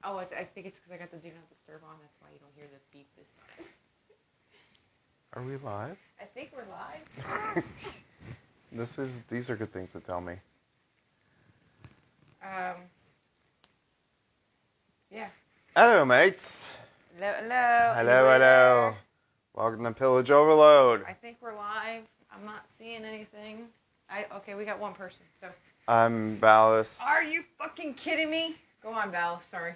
Oh, I think it's because I got the Do Not Disturb on. That's why you don't hear the beep this time. Are we live? I think we're live. These are good things to tell me. Yeah. Hello, mates. Hello, hello. Hello. Welcome to Pillage Overload. I think we're live. I'm not seeing anything. Okay, we got one person, so. I'm Ballast. Are you fucking kidding me? Go on, Ballast, sorry.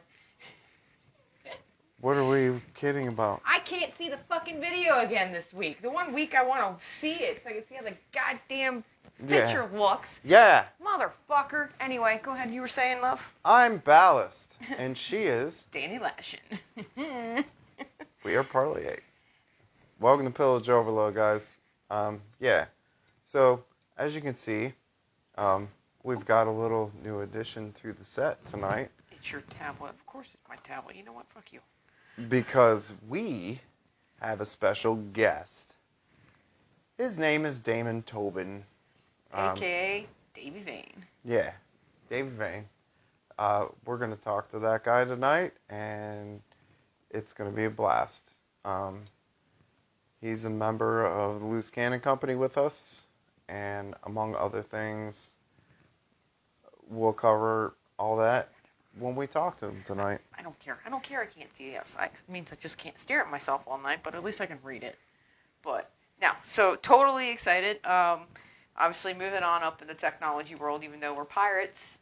What are we kidding about? I can't see the fucking video again this week. The one week I want to see it so I can see how the goddamn picture looks. Yeah. Motherfucker. Anyway, go ahead. You were saying, love? I'm Ballast, and she is... Danny Lashin. We are Parlay. Welcome to Pillage Overload, guys. Yeah. So, as you can see, we've got a little new addition to the set tonight. It's your tablet. Of course it's my tablet. You know what? Fuck you. Because we have a special guest. His name is Damon Tobin. A.K.A. Davy Vane. Yeah, Davey Vane. We're going to talk to that guy tonight, and it's going to be a blast. He's a member of the Loose Cannon Company with us, and among other things, we'll cover all that when we talk to him tonight. I don't care. I can't see it. It means I just can't stare at myself all night, but at least I can read it. But, now, so totally excited. Obviously moving on up in the technology world, even though we're pirates,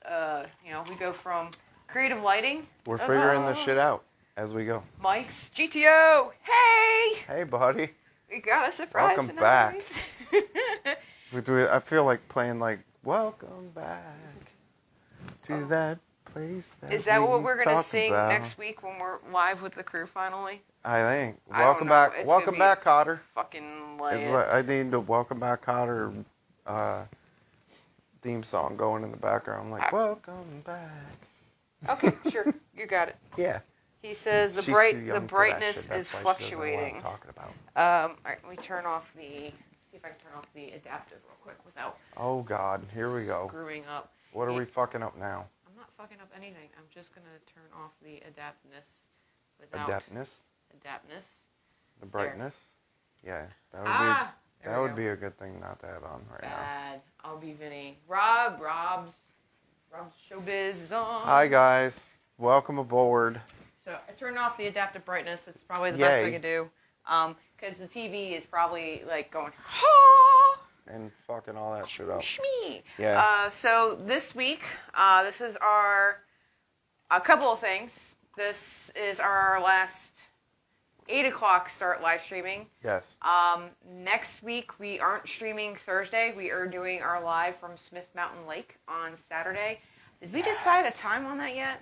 we go from creative lighting. We're figuring this shit out as we go. Mike's GTO. Hey! Hey, buddy. We got a surprise Welcome tonight. back. I feel like playing welcome back to that place that Is that what we're going to sing about next week when we're live with the crew finally? I think. Welcome back. Welcome back, Cotter. Fucking I need the Welcome Back, Cotter theme song going in the background. Welcome back. Okay, sure. You got it. Yeah. He says the brightness is fluctuating. Talking about. All right, let me turn off see if I can turn off the adaptive real quick without. Oh God, here we go. Screwing up. What are we fucking up now? I'm not fucking up anything. I'm just gonna turn off the adaptness without. Adaptness. The brightness. There. Yeah, that would be a good thing not to have on right now. Bad. I'll be Vinny. Rob's showbiz is on. Hi guys, welcome aboard. So I turned off the adaptive brightness. It's probably the best I could do. Because the TV is probably going, ha! And fucking all that shit up. Shmee. Yeah. So this week, this is a couple of things. This is our last 8 o'clock start live streaming. Yes. Next week, we aren't streaming Thursday. We are doing our live from Smith Mountain Lake on Saturday. Did we decide a time on that yet?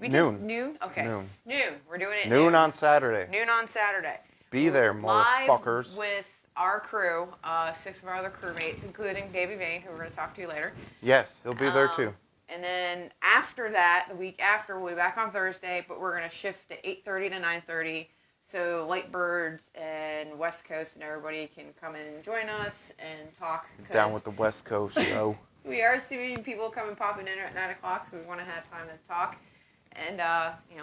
Noon? Okay. Noon. We're doing it noon on Saturday. Noon on Saturday. Be there, motherfuckers. Live with our crew, 6 of our other crewmates, including Davy Vane, who we're going to talk to later. Yes, he'll be there too. And then after that, the week after, we'll be back on Thursday, but we're going to shift to 8:30 to 9:30. So Lightbirds and West Coast and everybody can come and join us and talk. Down with the West Coast show. We are seeing people come and popping in at 9 o'clock, so we want to have time to talk. And,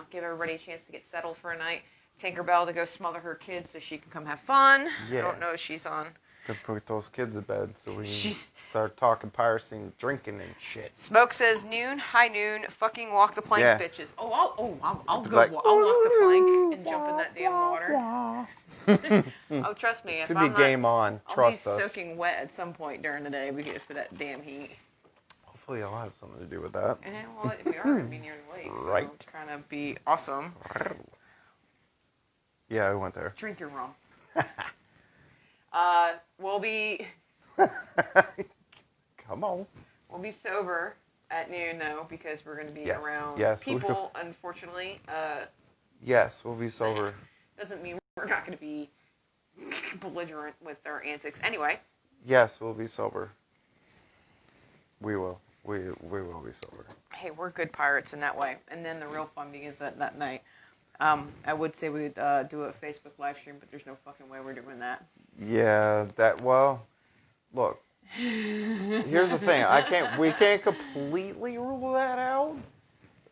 give everybody a chance to get settled for a night. Tinkerbell to go smother her kids so she can come have fun. Yeah. I don't know if she's on. To put those kids to bed so we can start talking piracy and drinking and shit. Smoke says noon, high noon, fucking walk the plank, bitches. I'll walk the plank and jump in that damn water. Oh, trust me. It should be game on. Trust us. I'll be soaking wet at some point during the day because for that damn heat. Hopefully I'll have something to do with that. Well, we are going to be near the lake, so it's kind of be awesome. Yeah, I went there. Drink your rum. We'll be... Come on. We'll be sober at noon, though, because we're going to be around people, unfortunately. Yes, we'll be sober. Doesn't mean we're not going to be belligerent with our antics. Anyway. Yes, we'll be sober. We will. We will be sober. Hey, we're good pirates in that way. And then the real fun begins that night. I would say we'd do a Facebook live stream, but there's no fucking way we're doing that. Yeah, look. Here's the thing. We can't completely rule that out,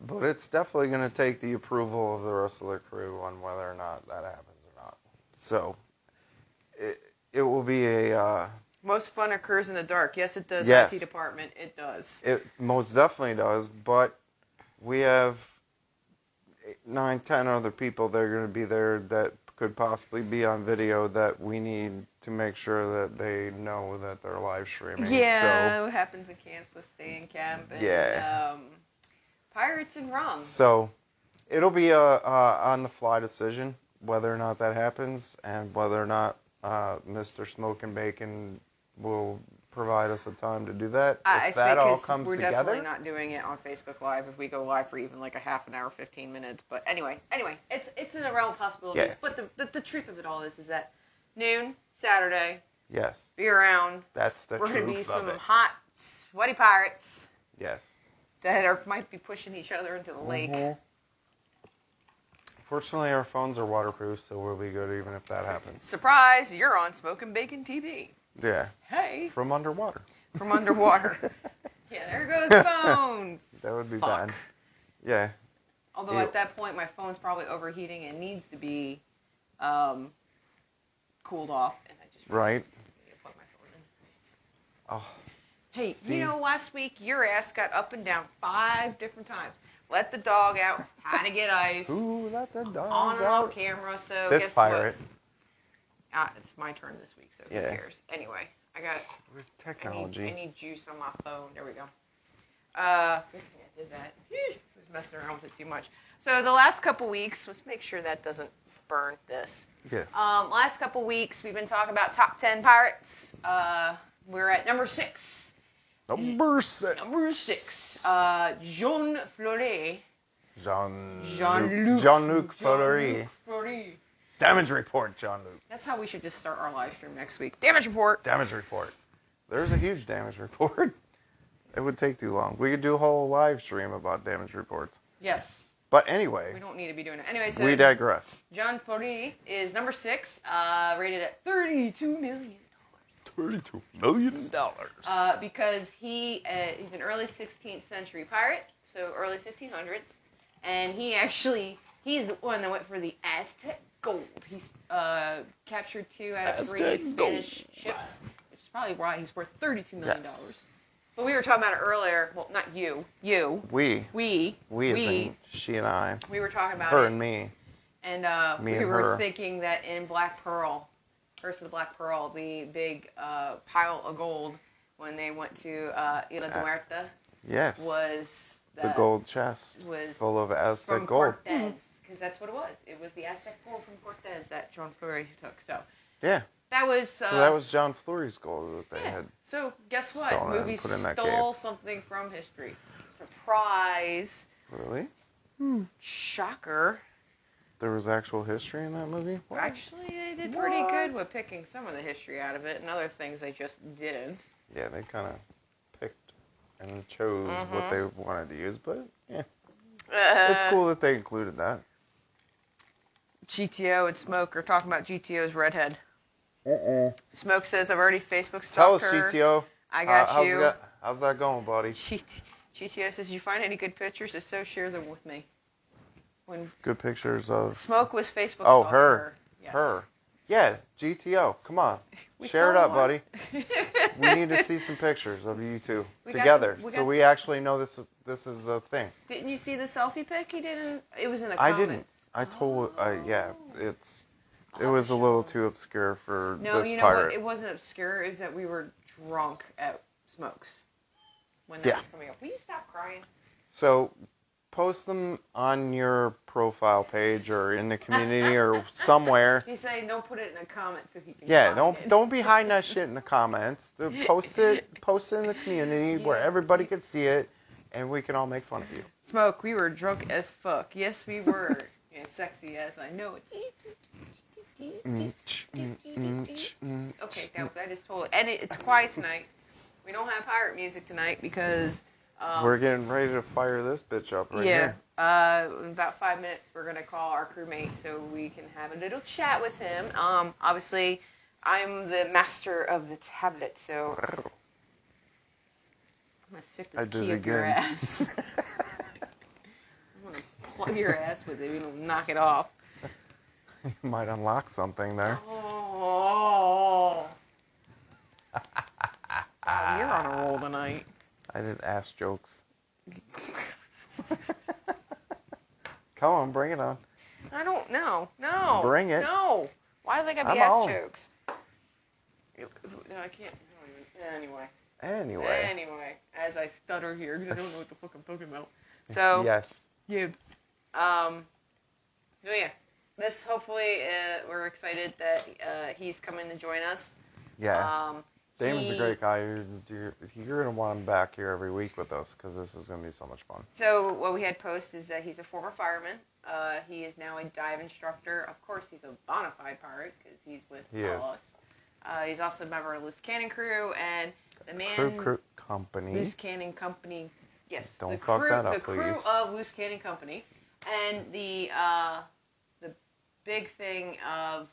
but But it's definitely going to take the approval of the rest of the crew on whether or not that happens or not. So, it will be a... Most fun occurs in the dark. Yes, it does, yes. IT department. It does. It most definitely does, but we have 9, 10 other people that are going to be there that could possibly be on video that we need to make sure that they know that they're live streaming. Yeah, so, what happens in camps will stay in camp. And, yeah. Pirates and rum. So, it'll be a on-the-fly decision whether or not that happens and whether or not Mr. Smoke and Bacon will provide us a time to do that. If that all comes we're together. Definitely not doing it on Facebook Live if we go live for even like a half an hour, 15 minutes. But anyway, it's in the realm of possibilities. Yeah. But the truth of it all is that noon Saturday. Yes. Be around. That's the truth of it. We're gonna be some hot, sweaty pirates. Yes. That might be pushing each other into the lake. Fortunately, our phones are waterproof, so we'll be good even if that happens. Surprise! You're on Smoke and Bacon TV. Yeah. Hey. From underwater. From underwater. Yeah, there goes the phone. That would be bad. Yeah. Although at that point, my phone's probably overheating and needs to be cooled off. And I just right. Plug my phone in. Oh. Hey, last week your ass got up and down 5 different times. Let the dog out. Had to get ice. Ooh, let the dog on and out. off camera. So this guess pirate. what? It's my turn this week, so who cares? Anyway, I got. With technology. I need juice on my phone. There we go. I did that. I was messing around with it too much. So the last couple weeks, let's make sure that doesn't burn this. Yes. Last couple weeks, we've been talking about top 10 pirates. We're at number 6. Number 6. Number 6. Jean Fleury. Jean-Luc Fleury. Damage report, Jean-Luc. That's how we should just start our live stream next week. Damage report. Damage report. There's a huge damage report. It would take too long. We could do a whole live stream about damage reports. Yes. But anyway. We don't need to be doing it. Anyway, so we digress. Jean Fleury is number 6, rated at $32 million. $32 million. Because he's an early 16th century pirate, so early 1500s, and he's the one that went for the Aztec gold. He's captured 2 out of 3 Spanish ships, which is probably why he's worth $32 million. Yes. But we were talking about it earlier. Well, not you. You. We as in she and I. We were talking about her and me. And we were thinking that in Black Pearl, Curse of the Black Pearl, the big pile of gold when they went to Isla de Muerta. Yes. Was the gold chest full of Aztec gold. Cortez, because that's what it was. It was the Aztec gold from Cortez that Jean Fleury took. So yeah. That was. So that was Jean Fleury's gold that they had. So guess what? Movie stole something from history. Surprise. Really? Shocker. There was actual history in that movie? What? Actually, they did pretty good with picking some of the history out of it, and other things they just didn't. Yeah, they kind of picked and chose what they wanted to use, but yeah. It's cool that they included that. GTO and Smoke are talking about GTO's redhead. Smoke says, I've already Facebook stalked Tell us, her. GTO. I got you. How's that going, buddy? GTO says, you find any good pictures? If so, share them with me. Good pictures of... Smoke was Facebook stalking her. Yes. Her. Yeah, GTO. Come on. Share it up, buddy. We need to see some pictures of you two together. So we actually know this is a thing. Didn't you see the selfie pic? He didn't. It was in the comments. I didn't. I told... It was a little too obscure for this pirate. No, you know what? It wasn't obscure. It was that we were drunk at Smoke's when that was coming up. Will you stop crying? So... post them on your profile page or in the community or somewhere. He's saying don't put it in the comments if you can. Yeah, don't be hiding that shit in the comments. Post it in the community where everybody can see it, and we can all make fun of you. Smoke, we were drunk as fuck. Yes, we were. And sexy as I know it. Okay, that is totally. And it's quiet tonight. We don't have pirate music tonight because. We're getting ready to fire this bitch up right here. In about 5 minutes, we're going to call our crewmate so we can have a little chat with him. Obviously, I'm the master of the tablet, so I'm going to stick this key up your ass. plug your ass with it. You know, knock it off. You might unlock something there. Oh. Wow, you're on a roll tonight. I did ass jokes. Come on, bring it on. I don't know. No. Bring it. No. Why do they gotta be I'm ass on. jokes? No, I can't. Anyway. Anyway, as I stutter here because I don't know what the fuck I'm talking about. So. Yes. Yeah. So yeah. This hopefully we're excited that he's coming to join us. Yeah. Damon's a great guy. You're going to want him back here every week with us because this is going to be so much fun. So what we had posted is that he's a former fireman. He is now a dive instructor. Of course, he's a bona fide pirate because he's with us. He's also a member of Loose Cannon Crew and the man... Crew Company. Loose Cannon Company. Yes. Don't fuck that up, the crew please. of Loose Cannon Company. And the big thing of...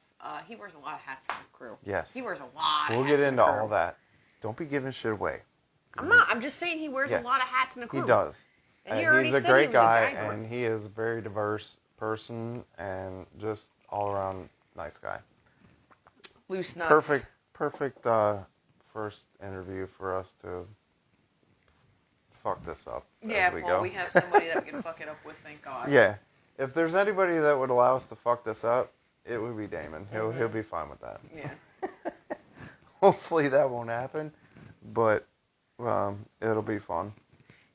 he wears a lot of hats in the crew. Yes. He wears a lot of hats in the crew. We'll get into all that. Don't be giving shit away. I'm not. I'm just saying he wears a lot of hats in the crew. He does. And he's a great guy, and he is a very diverse person, and just all around nice guy. Loose nuts. Perfect first interview for us to fuck this up. Yeah, we have somebody that we can fuck it up with, thank God. Yeah. If there's anybody that would allow us to fuck this up, it would be Damon. He'll be fine with that. Yeah. Hopefully that won't happen, but it'll be fun.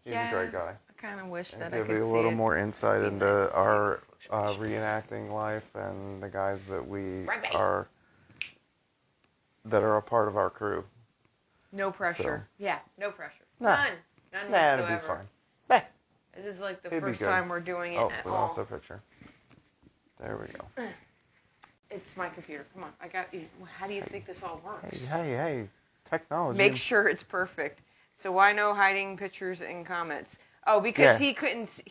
He's a great guy. I kind of wish that I could could be a see little it. more insight Be into nice to our see it. reenacting life and the guys that we Right. are a part of our crew. No pressure. So. Yeah, no pressure. Nah. None It'll whatsoever. be fine. This is like the It'd be first good. time we're doing it at we all. lost our picture. There we go. It's my computer. Come on, I got you. How do you think this all works? Hey, technology. Make sure it's perfect. So why no hiding pictures and comments? Oh, because he couldn't.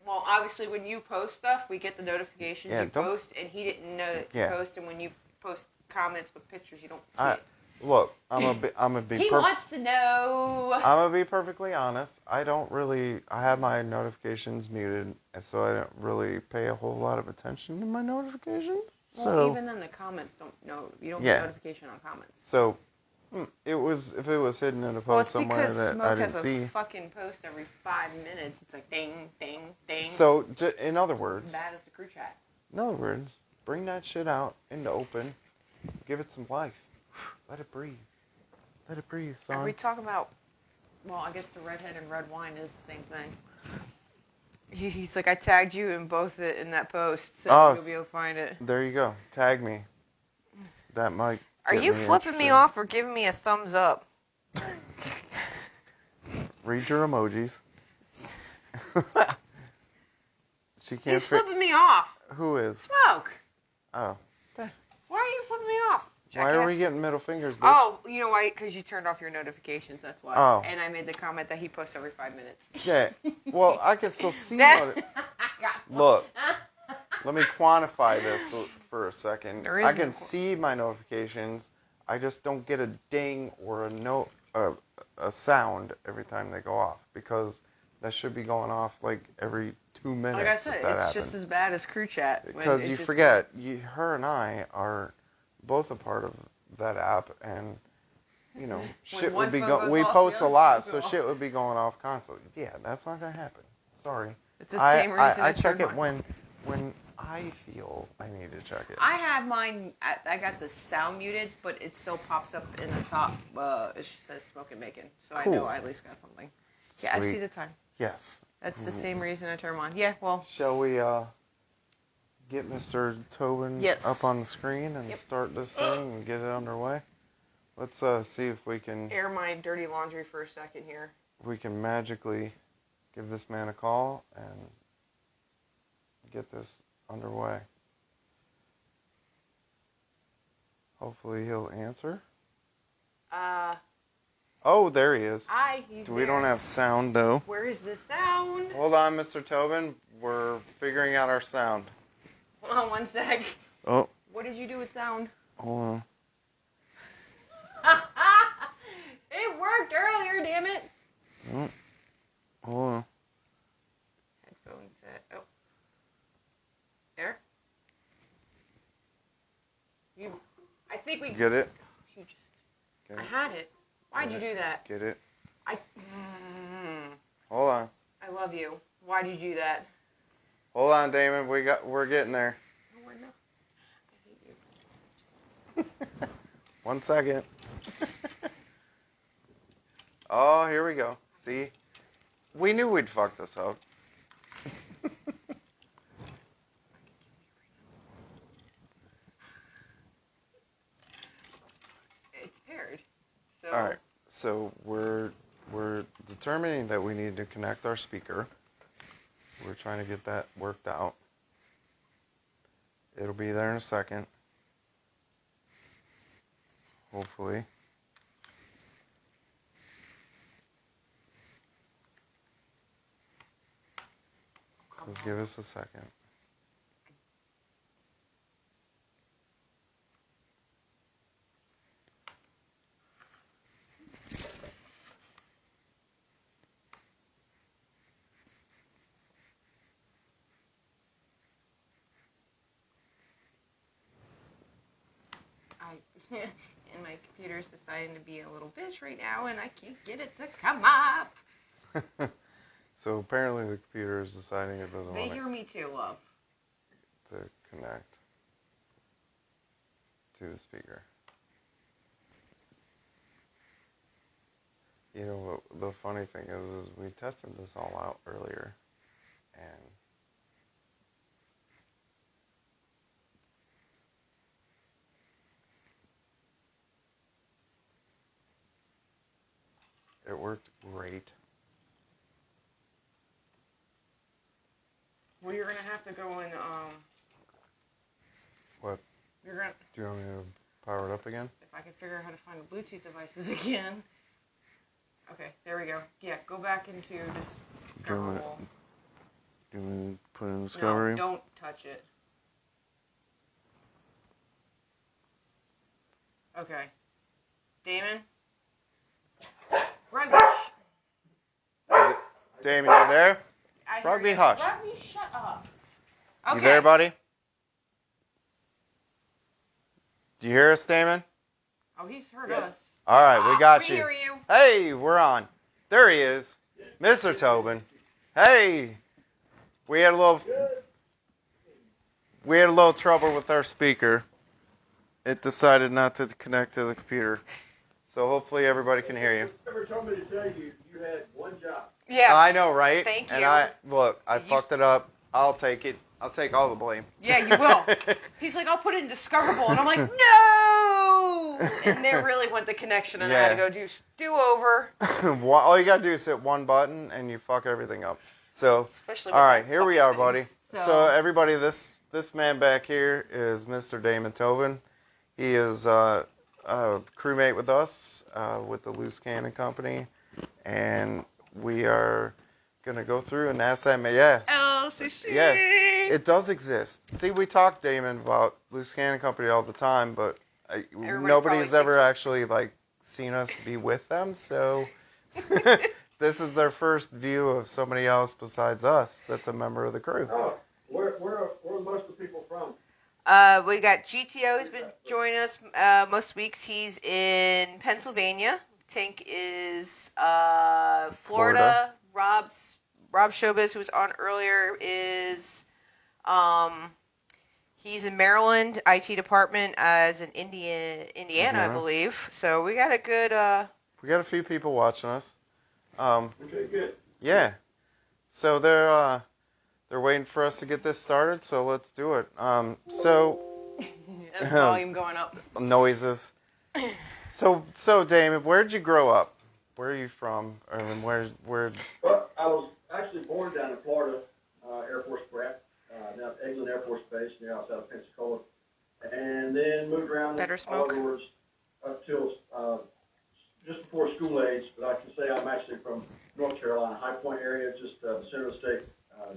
Well, obviously, when you post stuff, we get the notifications you post, and he didn't know that you post. And when you post comments with pictures, you don't see it. Look, I'm a be. He wants to know. I'm gonna be perfectly honest. I have my notifications muted, and so I don't really pay a whole lot of attention to my notifications. Well, so even then, the comments don't know. You don't get notification on comments. So if it was hidden in a post somewhere that I didn't see. Smoke has a fucking post every 5 minutes. It's like ding, ding, ding. So in other words, it's as bad as the crew chat. In other words, bring that shit out into open. Give it some life. Let it breathe. Let it breathe, son. Are we talking about... Well, I guess the redhead and red wine is the same thing. He's like, I tagged you in both in that post, so you'll be able to find it. There you go. Tag me. That might... Are you flipping me off or giving me a thumbs up? Read your emojis. She can't... He's flipping me off. Who is? Smoke. Oh. Why are you flipping me off? Why are we getting middle fingers, bitch? Oh, you know why? Because you turned off your notifications, that's why. Oh. And I made the comment that he posts every 5 minutes. Yeah. Well, I can still see Look. Let me quantify this for a second. I can see my notifications. I just don't get a ding or a sound every time they go off, because that should be going off like every 2 minutes. Like I said, it's just as bad as crew chat. Because you forget, her and I are both a part of that app, and shit would be we post a lot, so shit would be going off constantly. Yeah, that's not gonna happen. Sorry. It's the same reason I check it when I feel I need to check it. I have mine. I got the sound muted, but it still pops up in the top. It says smoking bacon, so cool. I know I at least got something. Yeah, Sweet. I see the time. Yes. That's the same reason I turn them on. Yeah, well. Shall we get Mr. Tobin up on the screen and start this thing and get it underway? Let's see if we can... Air my dirty laundry for a second here. We can magically give this man a call and get this underway. Hopefully he'll answer. Oh, there he is. Hi, he's We don't have sound, though. Where is the sound? Hold on, Mr. Tobin. We're figuring out our sound. Hold on 1 sec. Oh. What did you do with sound? Hold on. It worked earlier, damn it. Oh. Hold on. Headphones set. Oh. think we... Get it? You just... Get I it? had it. Why'd you do that? Get it? Mm, Hold on. I love you. Why'd you do that? Hold on, Damon. We're getting there. No, we're not. I hate you. 1 second. Oh, here we go. See? We knew we'd fuck this up. It's paired. So. All right. So we're determining that we need to connect our speaker. We're trying to get that worked out. It'll be there in a second. Hopefully. So give us a second. And my computer's deciding to be a little bitch right now, and I can't get it to come up. So apparently the computer is deciding it doesn't They want hear me too, love. to connect to the speaker. You know, the funny thing is we tested this all out earlier, and it worked great. Well, you're gonna have to go and What? You're gonna. Do you want me to power it up again? If I can figure out how to find the Bluetooth devices again. Okay, there we go. Yeah, go back into Discovery. Do you want me to put in Discovery? No, don't touch it. Okay. Damon? Rugby. Damon, you there? Rugby, hush. Rugby, shut up. Okay. You there, buddy? Do you hear us, Damon? Oh, he's heard us. All right, we got you. We hear you. Hey, we're on. There he is, Mr. Tobin. Hey, we had a little trouble with our speaker. It decided not to connect to the computer. So hopefully everybody can hear you. You never told me to tell you you had one job. Yes. I know, right? Thank and you. I fucked it up. I'll take it. I'll take all the blame. Yeah, you will. He's like, I'll put it in Discoverable. And I'm like, no! And there really went the connection, and I had to go do over. All you got to do is hit one button, and you fuck everything up. So, especially all right, here we are, things. buddy. So everybody, this man back here is Mr. Damon Tobin. He is a crewmate with us with the Loose Cannon Company, and we are gonna go through and ask that man. Yeah. LCC. Yeah, it does exist. See, we talk, Damon, about Loose Cannon Company all the time, but nobody's ever actually seen us be with them. So this is their first view of somebody else besides us that's a member of the crew. Oh, where are most of the people from? We got GTO has been joining us most weeks. He's in Pennsylvania. Tink is Florida. Rob Showbiz, who was on earlier, is he's in Maryland IT department as an Indiana, I believe. So we got a good. We got a few people watching us. Okay, good. Yeah. So they're waiting for us to get this started. So let's do it. That's volume going up. Noises. So Damon, where'd you grow up? Where are you from? I mean, where? Well, I was actually born down in Florida, Air Force brat, down at Eglin Air Force Base near outside of Pensacola, and then moved around all over up till just before school age. But I can say I'm actually from North Carolina, High Point area, just the center of the state,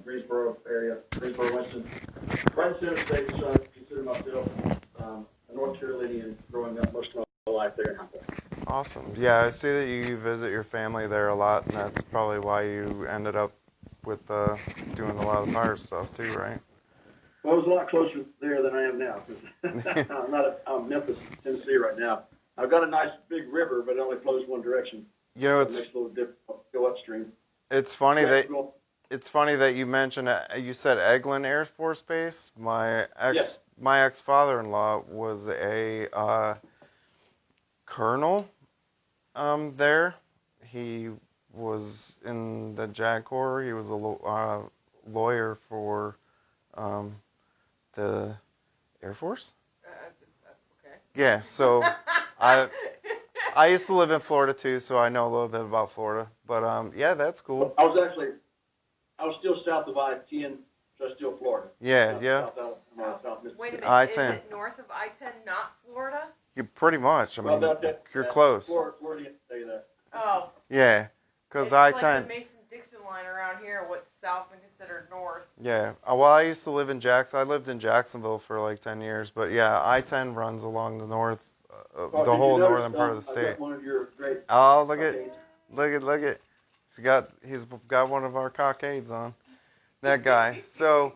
Greensboro area, Greensboro, Winston, right in the center of the state. So I consider myself a North Carolinian, growing up most of my life there in High Point. Awesome. Yeah, I see that you visit your family there a lot, and that's probably why you ended up with doing a lot of the pirate stuff too, right? Well, it was a lot closer there than I am now. I'm in Memphis, Tennessee right now. I've got a nice big river, but it only flows one direction. You know, It makes a little dip, go upstream. it's funny that you mentioned you said Eglin Air Force Base. My ex-father-in-law was a colonel there. He was in the JAG Corps. He was a lawyer for the Air Force. Okay. Yeah, so I used to live in Florida too, so I know a little bit about Florida. But yeah, that's cool. I was still south of I-10, just still Florida. Yeah, South Mississippi. Wait a minute. I-10. Is it north of I-10, not Florida? You pretty much. I mean, you're that's close. Florida, say that. Oh. Yeah, because it's I-10. like the Mason-Dixon line around here, what's south and considered north. Yeah. Well, I used to live in I lived in Jacksonville for like 10 years. But yeah, I-10 runs along the north, the whole northern part of the state. One of your great Look at. He's got one of our cockades on. That guy. So,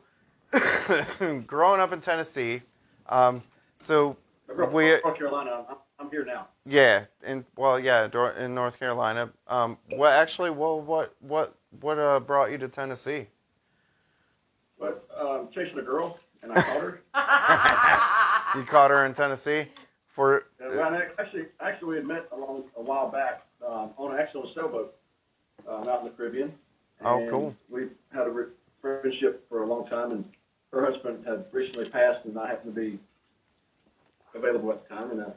growing up in Tennessee, so North Carolina. I'm here now. yeah, in North Carolina. What brought you to Tennessee? But chasing a girl, and I caught her. You caught her in Tennessee for. Actually, we had met a while back on a sailboat out in the Caribbean. Oh, cool. We had a friendship for a long time, and her husband had recently passed, and I happened to be available at the time. And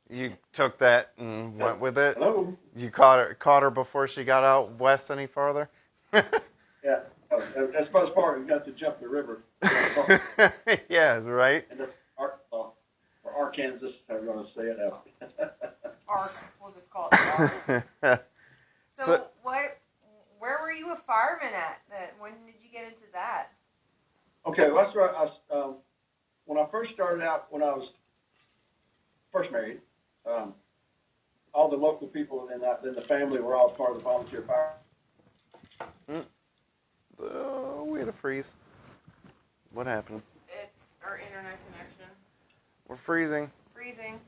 you took that and went with it. hello. You caught her before she got out west any farther. Yeah, as far as we got to jump the river. Yeah, right. And or Arkansas, how we're going to say it out. Ark. We'll just call it Ark. So where were you a fireman at? When did you get into that? Okay, well, that's right. When I first started out, when I was first married, all the local people in the family were all part of the volunteer fire. We had a freeze. What happened? It's our internet connection. We're freezing. Freezing.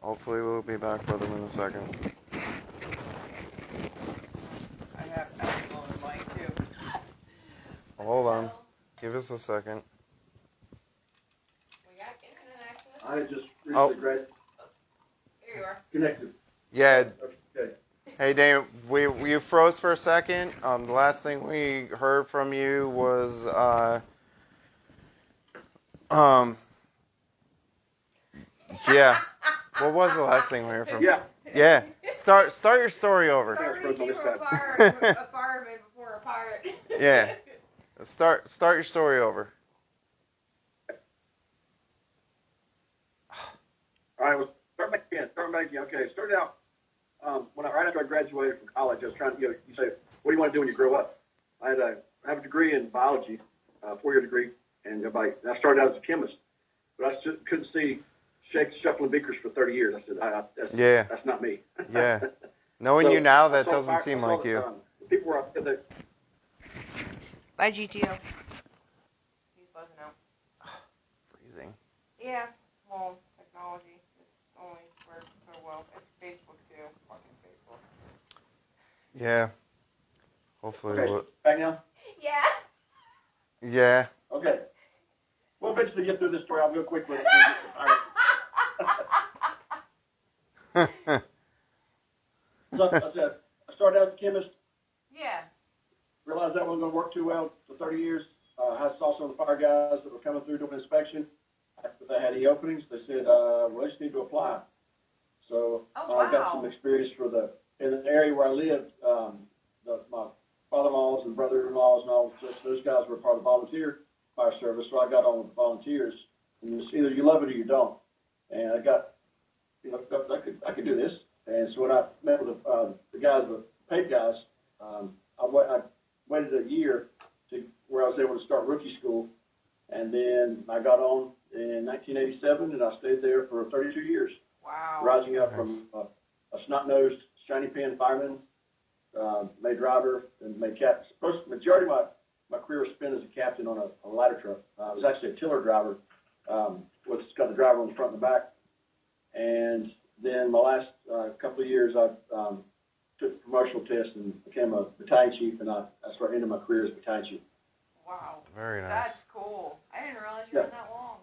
Hopefully we'll be back with them in a second. I have Apple on the mic too. Hold on. Give us a second. We got internet access. I just recently Here you are. connected. Yeah. Okay. Hey, Damon, you froze for a second. The last thing we heard from you was, yeah. What was the last thing we heard from you? Yeah. Yeah. Start your story over. Sorry to keep a fireman before a pirate. Yeah. Start your story over. All right, well, start back again. Okay, started out right after I graduated from college. I was trying to, you say, what do you want to do when you grow up? I have a degree in biology, a 4-year degree, and I started out as a chemist, but I just couldn't see shuffling beakers for 30 years. I said, that's not me. Yeah. Knowing you now, that doesn't seem like you. People were up there. Bye, GTO. He's buzzing out. Freezing. Yeah, well, technology. It's only works so well. It's Facebook, too. Fucking Facebook. Yeah. Hopefully. Okay, back now? Yeah. Yeah. Okay. We'll eventually get through this story. I'll go quick with it. So, I started out as a chemist. Yeah. Realized that wasn't going to work too well for 30 years. I saw some of the fire guys that were coming through doing inspection. After they had any openings, they said, well, you just need to apply. So I got some experience in the area where I lived. My father-in-laws and brother-in-laws and all those guys were part of the volunteer fire service. So I got on with the volunteers. And it's either you love it or you don't. And I got, I could do this. And so when I met with the guys, the paid guys, I waited a year to where I was able to start rookie school. And then I got on in 1987, and I stayed there for 32 years. Wow. Rising up from a snot-nosed, shiny pen fireman, made driver, and made captain. Majority of my career was spent as a captain on a ladder truck. I was actually a tiller driver, with got the driver on the front and the back. And then my last couple of years, I took the promotional test and became a battalion chief, and I started ending my career as battalion chief. Wow. Very nice. That's cool. I didn't realize you were that long.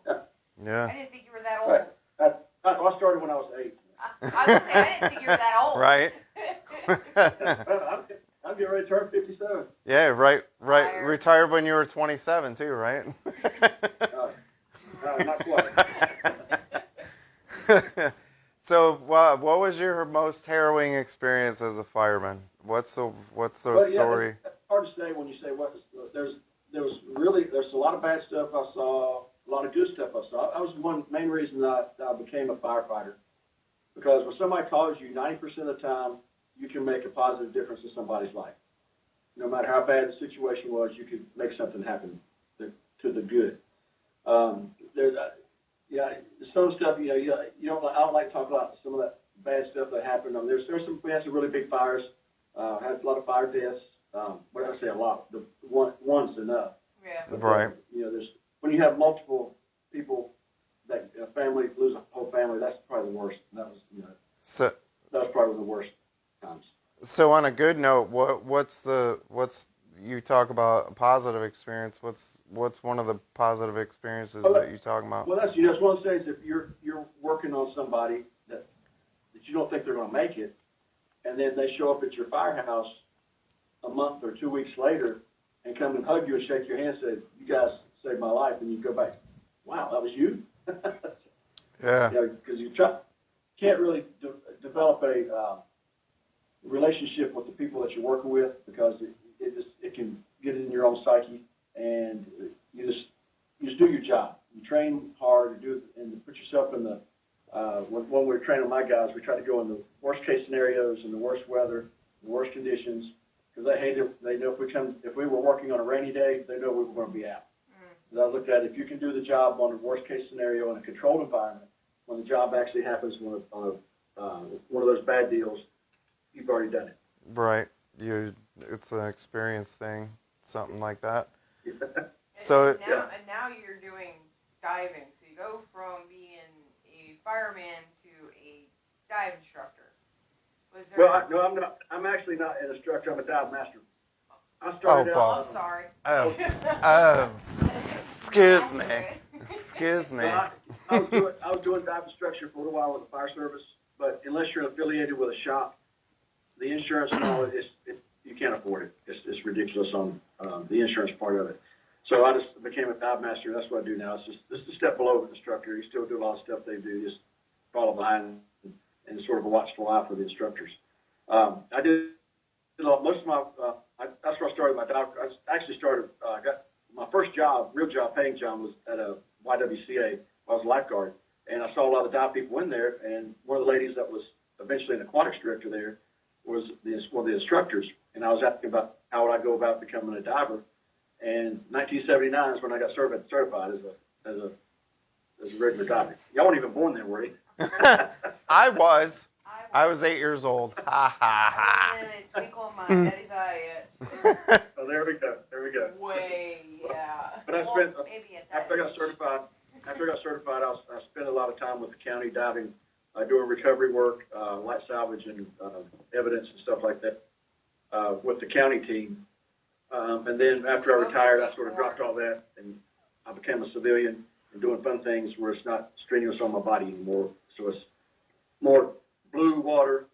Yeah. I didn't think you were that old. I started when I was 8. I was going to say, I didn't think you were that old. Right. I'm getting ready to turn 57. Yeah, right. Retired when you were 27 too, right? Not quite. So, what was your most harrowing experience as a fireman? What's the story? It's hard to say when you say what. There's a lot of bad stuff I saw, a lot of good stuff I saw. That was one main reason that I became a firefighter, because when somebody calls you, 90% of the time you can make a positive difference in somebody's life. No matter how bad the situation was, you could make something happen to the good. There's some stuff, you don't. I don't like to talk about some of that bad stuff that happened. We had some really big fires. Had a lot of fire deaths. What did I say? A lot. One's enough. Yeah. But, Right. There's when you have multiple people, that a family lose a whole family. That's probably the worst. That was probably the worst times. So on a good note, what's you talk about a positive experience? What's one of the positive experiences that you talk about? Well, that's one of the things. If you're working on somebody that you don't think they're going to make it, and then they show up at your firehouse a month or 2 weeks later and come and hug you and shake your hand and say, "You guys saved my life," and you go back, "Wow, that was you." Yeah. Because you can't really develop a relationship with the people that you're working with, because it can get in your own psyche, and you just do your job. You train hard, and put yourself in the when we're training my guys, we try to go in the worst case scenarios and the worst weather, the worst conditions, because they know if we were working on a rainy day, they know we were going to be out. I looked at, if you can do the job on a worst case scenario in a controlled environment, when the job actually happens on one of those bad deals, you've already done it. Right. It's an experience thing, something like that. So now you're doing diving. So you go from being a fireman to a dive instructor. No, I'm not. I'm actually not an instructor. I'm a dive master. I started out. I'm sorry. Oh. Excuse me. Excuse me. I was doing dive instruction for a little while with the fire service, but unless you're affiliated with a shop, the insurance and all you can't afford it. It's ridiculous on the insurance part of it. So I just became a dive master. That's what I do now. It's just a step below an instructor. You still do a lot of stuff they do. Just follow behind and sort of a watchful eye for the instructors. I did most of my. That's where I started my dive. I actually started. Got my first job, real job, paying job, was at a YWCA. I was a lifeguard, and I saw a lot of dive people in there. And one of the ladies that was eventually an aquatics director there was one of the instructors. And I was asking about how would I go about becoming a diver. And 1979 is when I got certified as a regular diver. Y'all weren't even born then, were you? I was 8 years old. Ha ha ha. I wasn't a twinkle in my daddy's eye yet. Oh, there we go. Way, yeah. But I spent maybe at that after I got certified, I spent a lot of time with the county diving, doing recovery work, light salvage, and evidence and stuff like that with the county team. And then after I retired, I sort of dropped all that, and I became a civilian and doing fun things where it's not strenuous on my body anymore. So it's more blue water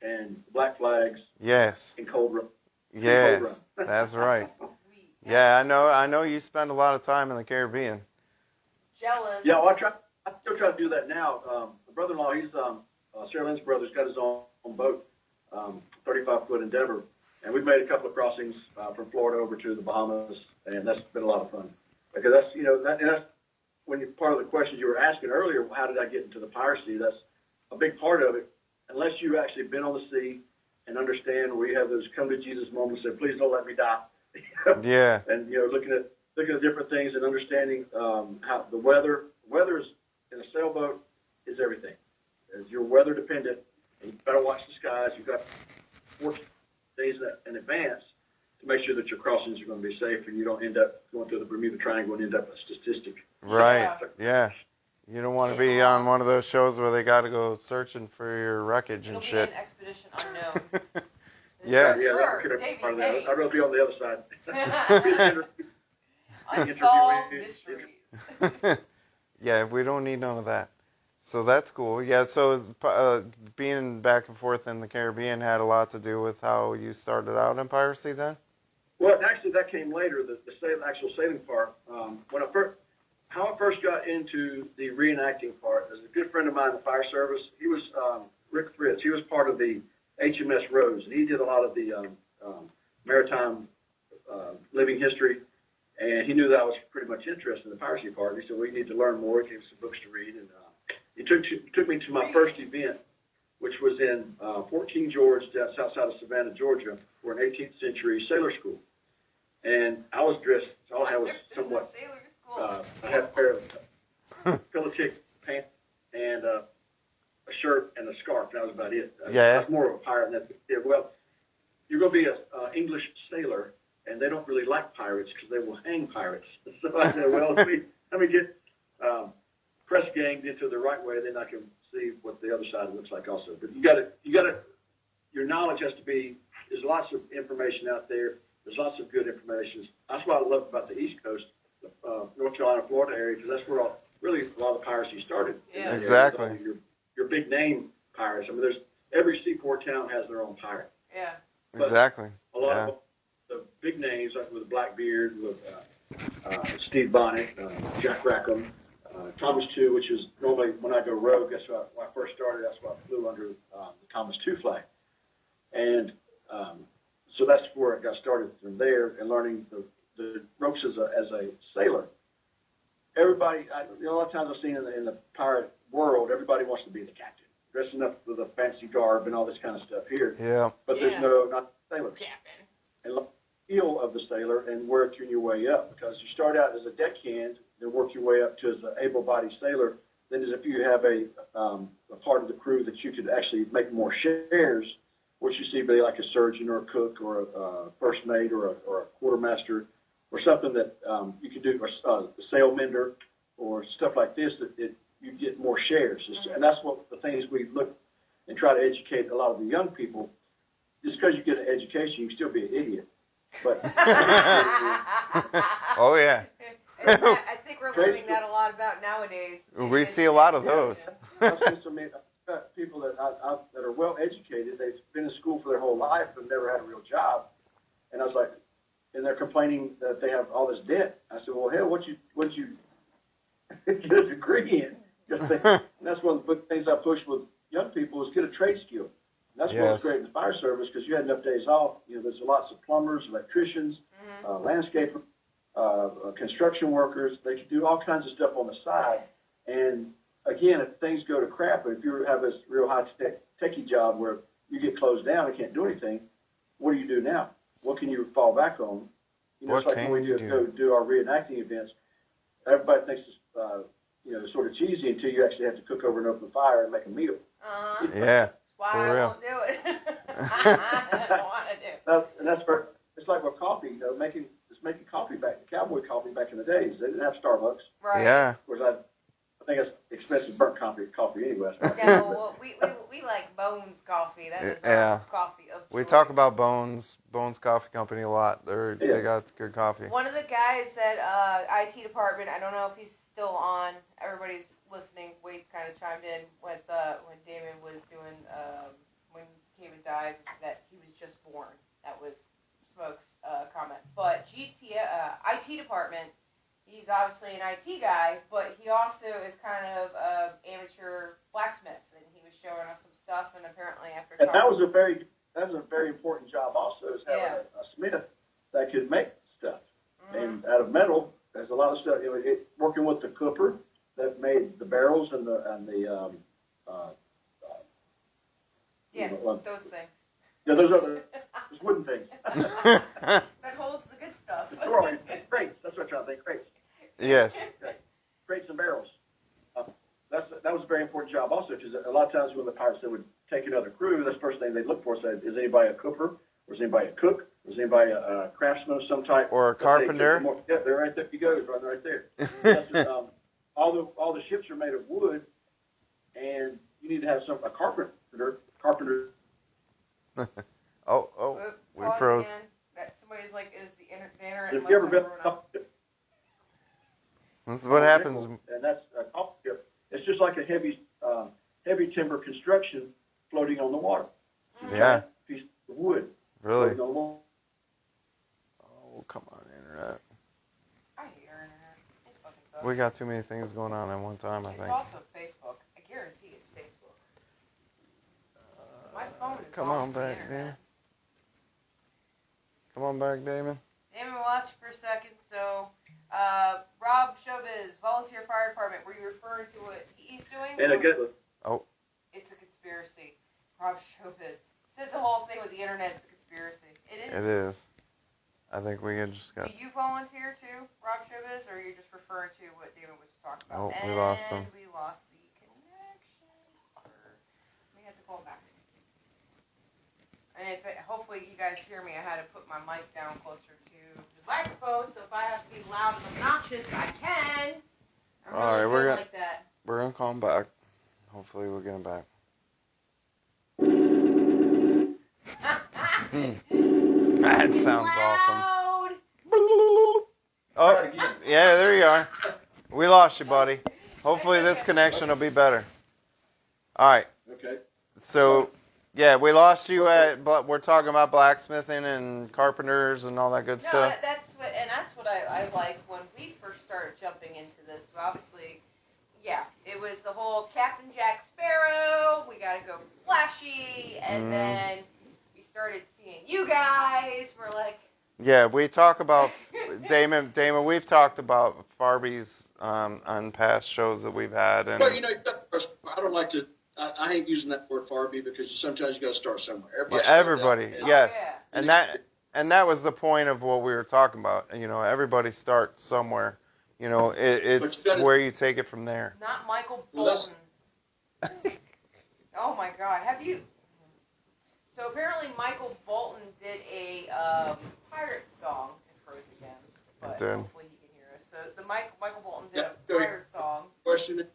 and black flags. Yes. And cold run. Yes, that's right. Yeah, I know you spend a lot of time in the Caribbean. Jealous. Yeah, well, I still try to do that now. My brother-in-law, he's Sarah Lynn's brother's got his own boat, 35-foot Endeavor, and we've made a couple of crossings from Florida over to the Bahamas, and that's been a lot of fun. Because that's when part of the questions you were asking earlier, how did I get into the piracy? That's a big part of it. Unless you've actually been on the sea and understand where you have those come to Jesus moments and say, please don't let me die. Yeah. And looking at different things and understanding how the weather is in a sailboat is everything. As you're weather dependent, and you've got to watch the skies. You've got 14 days in advance to make sure that your crossings are going to be safe and you don't end up going through the Bermuda Triangle and end up a statistic. Right. Yeah. You don't want to be on one of those shows where they got to go searching for your wreckage and shit. It'll be an expedition unknown. Yeah. Sure, That could Davey, part of hey. that. I'd rather be on the other side. Unsolved mysteries. Yeah, we don't need none of that. So that's cool. Yeah, so being back and forth in the Caribbean had a lot to do with how you started out in piracy then? Well, actually, that came later, the actual sailing part. How I first got into the reenacting part, there's a good friend of mine in the fire service. He was Rick Fritz. He was part of the HMS Rose, and he did a lot of the maritime living history. And he knew that I was pretty much interested in the piracy part. He said, "We need to learn more." He gave us some books to read, and he took me to my first event, which was in Fort King George, south side of Savannah, Georgia, for an 18th century sailor school. And I was dressed. All I had was somewhat. I had a pair of Pillage pants and a shirt and a scarf. That was about it. I was more of a pirate than that. Yeah, well, you're going to be an English sailor, and they don't really like pirates because they will hang pirates. So I said, well, let me get press ganged into the right way, then I can see what the other side looks like also. But you got to, your knowledge has to be. There's lots of information out there. There's lots of good information. That's what I love about the East Coast, North Carolina, Florida area, because that's where really a lot of piracy started. Yeah, exactly. Your big name pirates. I mean, every seaport town has their own pirate. Yeah. But exactly. A lot of the big names, like with Blackbeard, with Steve Bonnet, Jack Rackham, Thomas II, which is normally when I go rogue. That's when I first started. That's why I flew under the Thomas II flag, and so that's where it got started from there, and learning the ropes as a sailor. Everybody, a lot of times I've seen in the pirate world, everybody wants to be the captain, dressing up with a fancy garb and all this kind of stuff here. Yeah. But there's not sailors. Captain. And the feel of the sailor and working your way up, because you start out as a deckhand, then work your way up to as an able-bodied sailor. Then as if you have a part of the crew that you could actually make more shares, which you see be like a surgeon or a cook or a first mate or a quartermaster or something that you can do, or a sail mender or stuff like this, that you get more shares. And that's what the things we look and try to educate a lot of the young people. Just because you get an education, you can still be an idiot. But oh, yeah. I think we're learning that a lot about nowadays. We see a lot of those. I've got people that are well educated. They've been in school for their whole life but never had a real job. And I was like, and they're complaining that they have all this debt. I said, well, hell, what'd you get a degree in? And that's one of the big things I push with young people is get a trade skill. And that's what's great in the fire service, because you had enough days off. You know, there's lots of plumbers, electricians, landscapers, construction workers. They can do all kinds of stuff on the side. And again, if things go to crap, if you have this real high-tech techie job where you get closed down and can't do anything, what do you do now? What can you fall back on? You know, it's like when we go do our reenacting events, everybody thinks it's sort of cheesy until you actually have to cook over an open fire and make a meal. Yeah. That's why I won't do it. I don't want to do it. It's like with coffee, making coffee back, the cowboy coffee back in the days. They didn't have Starbucks. Right. Yeah. Of course, I think it's expensive burnt coffee anyway. No, well, we like Bones Coffee. That is our coffee of choice. We talk about Bones Coffee Company a lot. They got good coffee. One of the guys at IT department, I don't know if he's still on. Everybody's listening. Wade kind of chimed in with when Damon was doing when David died, that he was just born. That was Smoke's comment. But IT department. He's obviously an IT guy, but he also is kind of an amateur blacksmith, and he was showing us some stuff. And apparently, after that was a very important job. Also, is having a smith that could make stuff, and out of metal, there's a lot of stuff. Working with the cooper that made the barrels and the those things. Yeah, those wooden things. That holds the good stuff. Crates. That's what I'm trying to think. Crates. Yes. Crates and barrels. That was a very important job also, because a lot of times when the pirates would take another crew, that's the first thing they'd look for, say, is anybody a cooper, or is anybody a cook, or is Is anybody a craftsman of some type? Or a carpenter? Yeah, they're right there. You go, it's right there. That's, all the ships are made of wood, and you need to have a carpenter. oh, we froze. Somebody's like, is the internet? Have you ever been? This is what happens. And that's a coffee ship. It's just like a heavy timber construction floating on the water. Yeah. Piece of wood. Really? Floating on the water. Oh, come on, internet. I hate internet. It fucking sucks. We got too many things going on at one time, I think. It's also Facebook. I guarantee it's Facebook. My phone is Come on back, Damon. Come on back, Damon. Damon, we lost you for a second. So, Rob Showbiz, volunteer fire department. Were you referring to what he's doing? And It's a conspiracy. Rob Showbiz says the whole thing with the internet is a conspiracy. It is. It is. I think we just got. Do you volunteer too, Rob Showbiz, or are you just referring to what Damon was talking about? Oh, we lost him. And we lost the connection. We had to call back. And hopefully you guys hear me. I had to put my mic down closer to the microphone, so if I have to be loud and obnoxious, I can. I'm really good like that. We're gonna call him back. Hopefully we'll get him back. That sounds awesome. Oh, yeah, there you are. We lost you, buddy. Hopefully this connection will be better. All right. Okay. So, yeah, we lost you but we're talking about blacksmithing and carpenters and all that good stuff. That's what I like when we first started jumping into this. Obviously, yeah, it was the whole Captain Jack Sparrow. We got to go flashy, and then we started seeing you guys. We're like, yeah, we talk about Damon. We've talked about Farby's on past shows that we've had, and well, I don't like to. I hate using that word Farby because sometimes you got to start somewhere. Everybody, yes, and that was the point of what we were talking about. You know, everybody starts somewhere. You know, it's where you take it from there. Not Michael Bolton. Oh my God, have you? So apparently Michael Bolton did a pirate song. It froze again, but hopefully he can hear us. So the Michael Bolton did a pirate song. Question.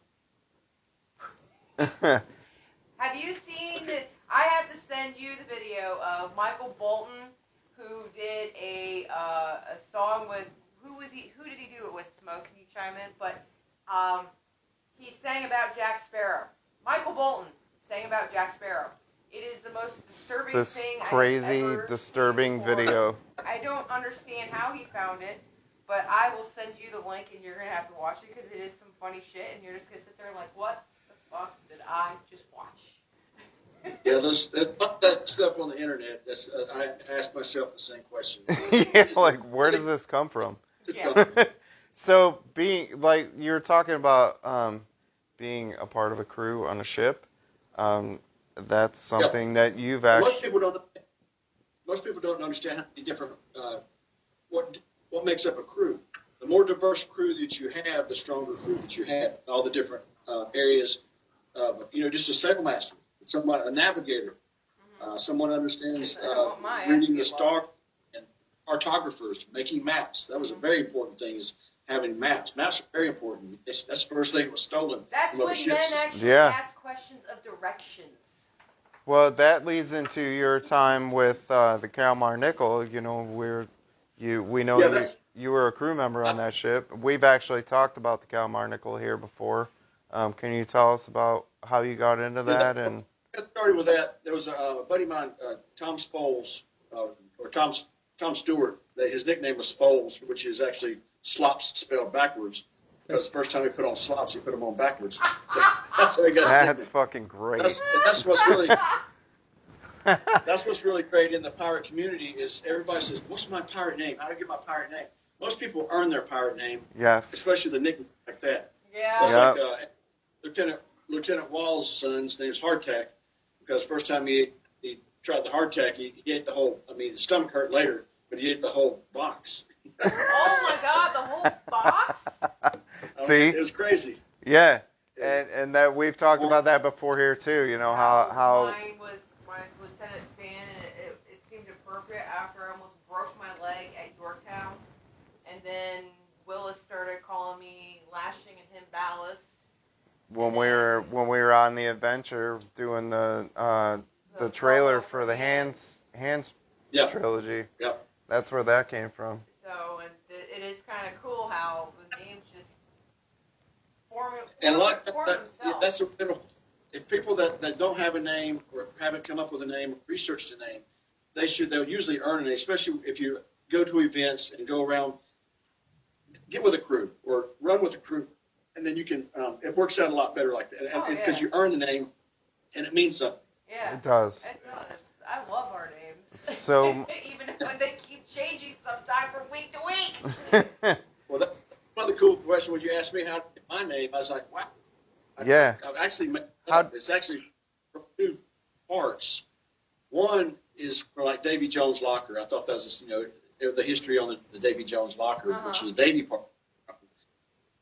Have you seen the? I have to send you the video of Michael Bolton, who did a song with who was he? Who did he do it with? Smoke, can you chime in? But he sang about Jack Sparrow. Michael Bolton sang about Jack Sparrow. It is the most disturbing thing crazy, I've ever disturbing seen video. I don't understand how he found it, but I will send you the link, and you're gonna have to watch it because it is some funny shit, and you're just gonna sit there like, what the fuck did I just watch? Yeah, that stuff on the internet. I ask myself the same question. Yeah, like where does this come from? Yeah. So like you're talking about being a part of a crew on a ship. That's something that you've actually. Most people don't understand how many different what makes up a crew. The more diverse crew that you have, the stronger crew that you have. All the different areas of just a sail master, a navigator, someone understands reading the stars, and cartographers making maps. That was a very important thing. Is having maps. Maps are very important. That's the first thing that was stolen. That's from when other men ships. actually ask questions of directions. Well, that leads into your time with the Kalmar Nickel. You know, we know that you were a crew member on that ship. We've actually talked about the Kalmar Nickel here before. Can you tell us about how you got into that? And I started with that. There was a buddy of mine, Tom Spoles, or Tom Stewart. His nickname was Spoles, which is actually slops spelled backwards. Because the first time he put on slops, he put them on backwards. So that's how he got. That's fucking great. That's what's really great in the pirate community is everybody says, "What's my pirate name? How do I get my pirate name?" Most people earn their pirate name. Yes. Especially the nickname like that. Yeah. It's like Lieutenant Wall's son's name's Hardtack, because first time he tried the hardtack, he ate the whole. I mean, his stomach hurt later, but he ate the whole box. Oh my God, the whole box? See, it was crazy. Yeah, and that we've talked about that before here too. You know how Mine's Lieutenant Dan, and it seemed appropriate after I almost broke when we were on the adventure doing the trailer for the hands trilogy. Yep. That's where that came from. So it is kind of cool how the names just form themselves. That's a little. If people that don't have a name or haven't come up with a name, researched a name, they'll usually earn it, especially if you go to events and go around, get with a crew or run with a crew, and then you can, it works out a lot better like that. Because you earn the name and it means something. Yeah. It does. It does. I love our names. So even when they keep changing sometime from week to week. Well, that's another cool question when you asked me how to get my name. I was like, wow. Yeah. I've actually it's actually from two parts. One is for like Davy Jones Locker. I thought that was just, the history on the Davy Jones Locker, which is the Davy part.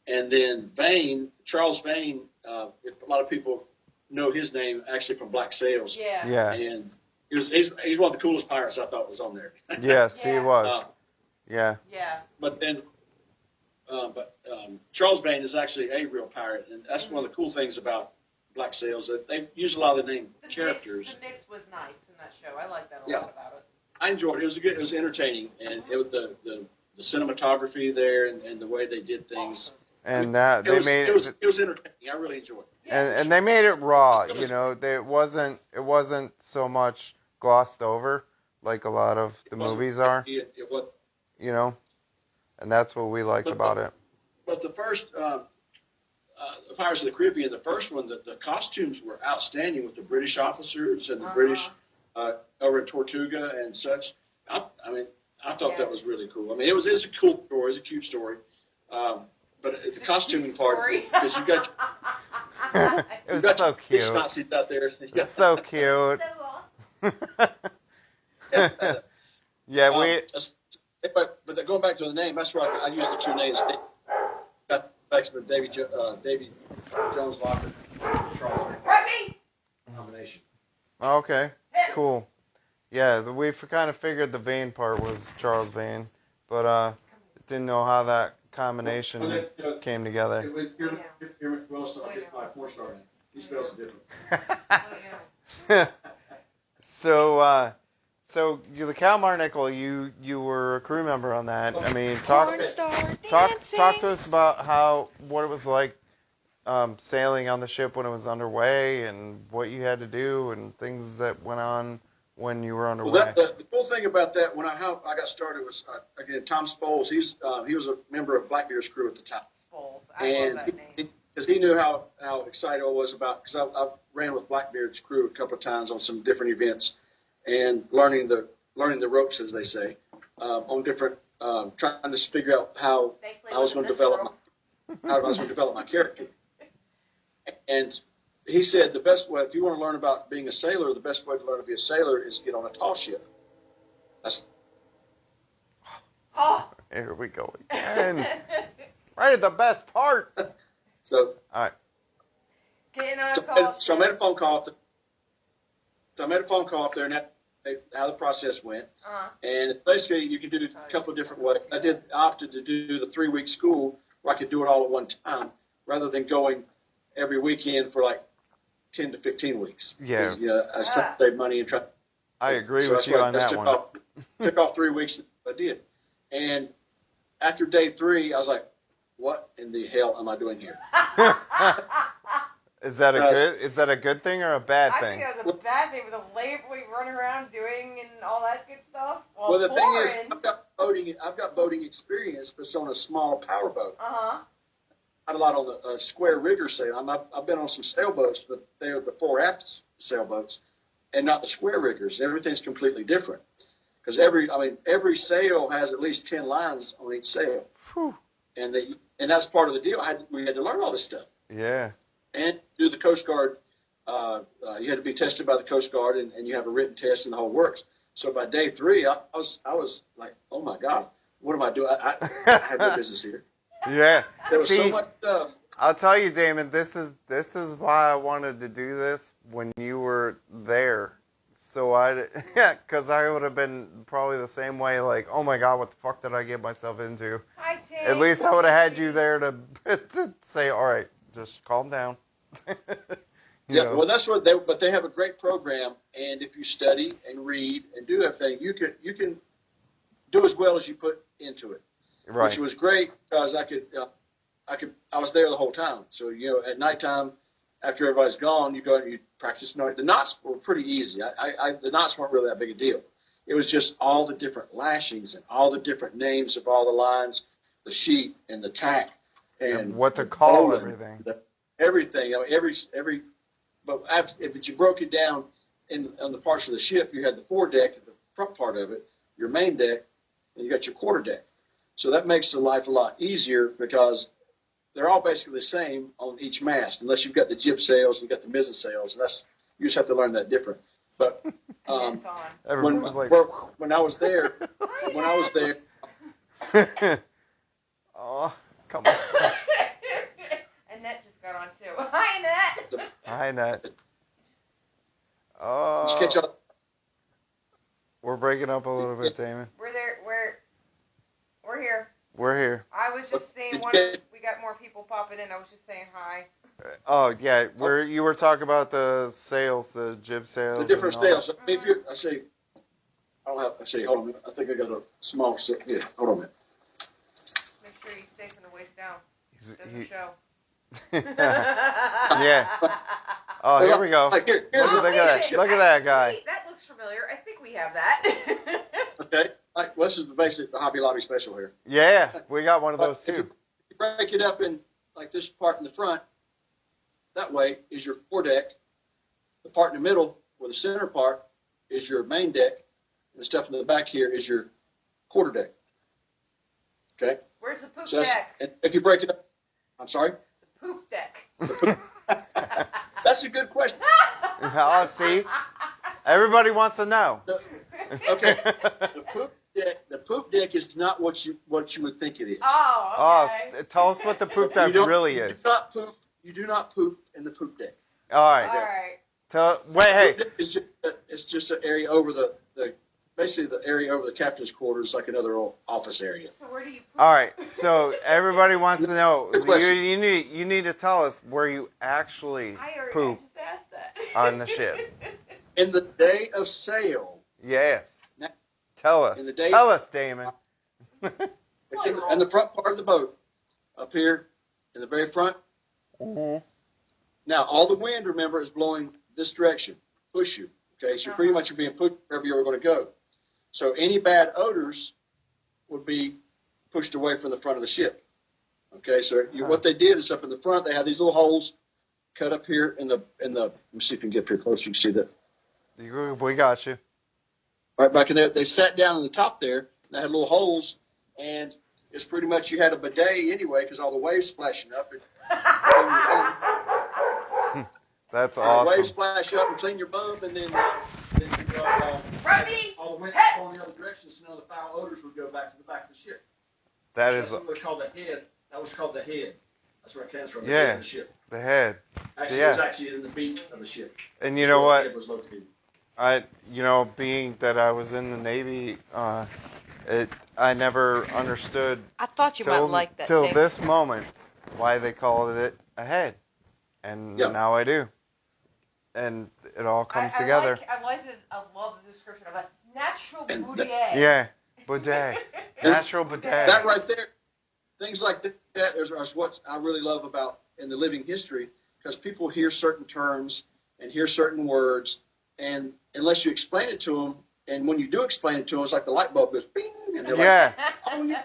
And then Vane, Charles Vane, a lot of people know his name actually from Black Sails. Yeah. Yeah. And he's one of the coolest pirates I thought was on there. Yes, he was. Yeah. Yeah. But then, Charles Vane is actually a real pirate, and that's one of the cool things about Black Sails, that they use a lot of the name characters. The mix was nice in that show. I like that a lot about it. I enjoyed it. It was entertaining, and it was the cinematography there and the way they did things. And it was entertaining. I really enjoyed it. And they made it raw. It wasn't so much glossed over like a lot of the movies are. It was. And that's what we liked about it. But the first Pirates of the Caribbean, the first one, the costumes were outstanding with the British officers and the British over in Tortuga and such. I thought that was really cool. I mean, it's a cool story. It's a cute story. But the costuming part, because you got it was so cute. Bitch Nazis out there. It's so cute. Yeah, But going back to the name, that's right. I used the two names. Got back to the Davy Jones Locker, Charles combination. Okay, cool. Yeah, we kind of figured the Vane part was Charles Vane, but didn't know how that combination came together. Well, I get my 4-star name. He spells it different. So the Kalmar Nickel, you were a crew member on that. I mean, talk to us about what it was like sailing on the ship when it was underway, and what you had to do, and things that went on when you were underway. Well, the cool thing about that, how I got started was again Tom Spoles. He was a member of Blackbeard's crew at the time. Spoles, I love that name. Because he knew how excited I was about. Because I ran with Blackbeard's crew a couple of times on some different events, and learning the ropes, as they say, on different trying to figure out how I was going to develop my character. And he said the best way, if you want to learn about being a sailor, the best way to learn to be a sailor is get on a tall ship. Here we go again. Right at the best part. So, all right. Getting on a tall ship. So I made a phone call up there, and how the process went. And basically, you can do it a couple of different ways. I opted to do the 3-week school where I could do it all at one time, rather than going every weekend for like 10 to 15 weeks. Yeah. I was trying to save money and try. I agree with you on that one. Took off 3 weeks. I did. And after day 3, I was like, what in the hell am I doing here? Is that a good thing or a bad thing? I think that's a bad thing with the labor we run around doing and all that good stuff. Well, the thing is, I've got boating experience, but it's on a small power boat. Not a lot on the square rigger sail. I've been on some sailboats, but they're the fore-aft sailboats, and not the square riggers. Everything's completely different because every sail has at least 10 lines on each sail. Whew. And that's part of the deal. We had to learn all this stuff. Yeah. And do the Coast Guard. You had to be tested by the Coast Guard, and you have a written test, and the whole works. So by day 3, I was like, oh my God, what am I doing? I have no business here. Yeah. There was so much stuff. I'll tell you, Damon, this is why I wanted to do this when you were there. So because I would have been probably the same way, like, oh my God, what the fuck did I get myself into? Hi, Tim. At least I would have had you there to say, all right, just calm down. Well, that's what but they have a great program, and if you study and read and do everything, you can do as well as you put into it, Right. which was great because I was there the whole time. So, at nighttime, after everybody's gone, you go and you practice. The knots were pretty easy. The knots weren't really that big a deal. It was just all the different lashings and all the different names of all the lines, the sheet and the tack, and what to call bowling, everything. Everything. Every. But if you broke it down on the parts of the ship, you had the foredeck, the front part of it, your main deck, and you got your quarter deck. So that makes the life a lot easier because they're all basically the same on each mast, unless you've got the jib sails and you've got the mizzen sails, and you just have to learn that different. But when I was there, oh, come on. Annette just got on too. Hi, Annette. Hi, Annette. Oh, we're breaking up a little bit, Damon. We're there. We're here. We're here. I was just saying, we got more people popping in. I was just saying hi. Oh yeah, you were talking about the sails, the jib sails, the different sails. If you, hold on. I think I got a small set. Yeah, hold on a minute. Make sure you stay from the waist down. Doesn't show. Yeah. Oh, here we go. Look at that. Look at that guy. Wait, that looks familiar. I think we have that. Okay. This is the Hobby Lobby special here. Yeah, we got one of those too. If you break it up in like this part in the front, that way is your foredeck. The part in the middle, or the center part, is your main deck. And the stuff in the back here is your quarter deck. Okay? Where's the poop deck? If you break it up, I'm sorry? The poop deck. That's a good question. Oh, see? Everybody wants to know. Okay. The poop deck is not what you would think it is. Oh, okay. Oh, tell us what the poop deck really is. You do not poop in the poop deck. All right. It's just an area over basically the area over the captain's quarters, like another office area. So where do you poop? All right. So everybody wants to know. You need to tell us where you actually poop I just asked that. on the ship. In the day of sail. Yes. Tell us. Tell us, Damon. In the front part of the boat, up here in the very front. Mm-hmm. Now, all the wind, remember, is blowing this direction, push you. Okay, so pretty much you're being pushed wherever you're going to go. So any bad odors would be pushed away from the front of the ship. Okay, so what they did is up in the front, they had these little holes cut up here in the. Let me see if you can get up here close. You can see that. We got you. Right back in there, they sat down on the top there. And they had little holes, and it's pretty much you had a bidet anyway because all the waves splashing up. That's awesome. The waves splash up and clean your bum, and then you go all the wind going the other direction, so none of the foul odors would go back to the back of the ship. That's what was called the head. That was called the head. That's where it comes from. The head of the ship. The head. Actually, it was actually in the beak of the ship. And you know what? The head was located. Being that I was in the Navy, I never understood. I thought you might like that. Till this moment, why they called it a head, and now I do, and it all comes together. I love the description of a natural bidet. Yeah, bidet, natural bidet. That right there, things like that is what I really love about in the living history, because people hear certain terms and hear certain words. And unless you explain it to them, and when you do explain it to them, it's like the light bulb goes bing, and they're like, "Oh yeah."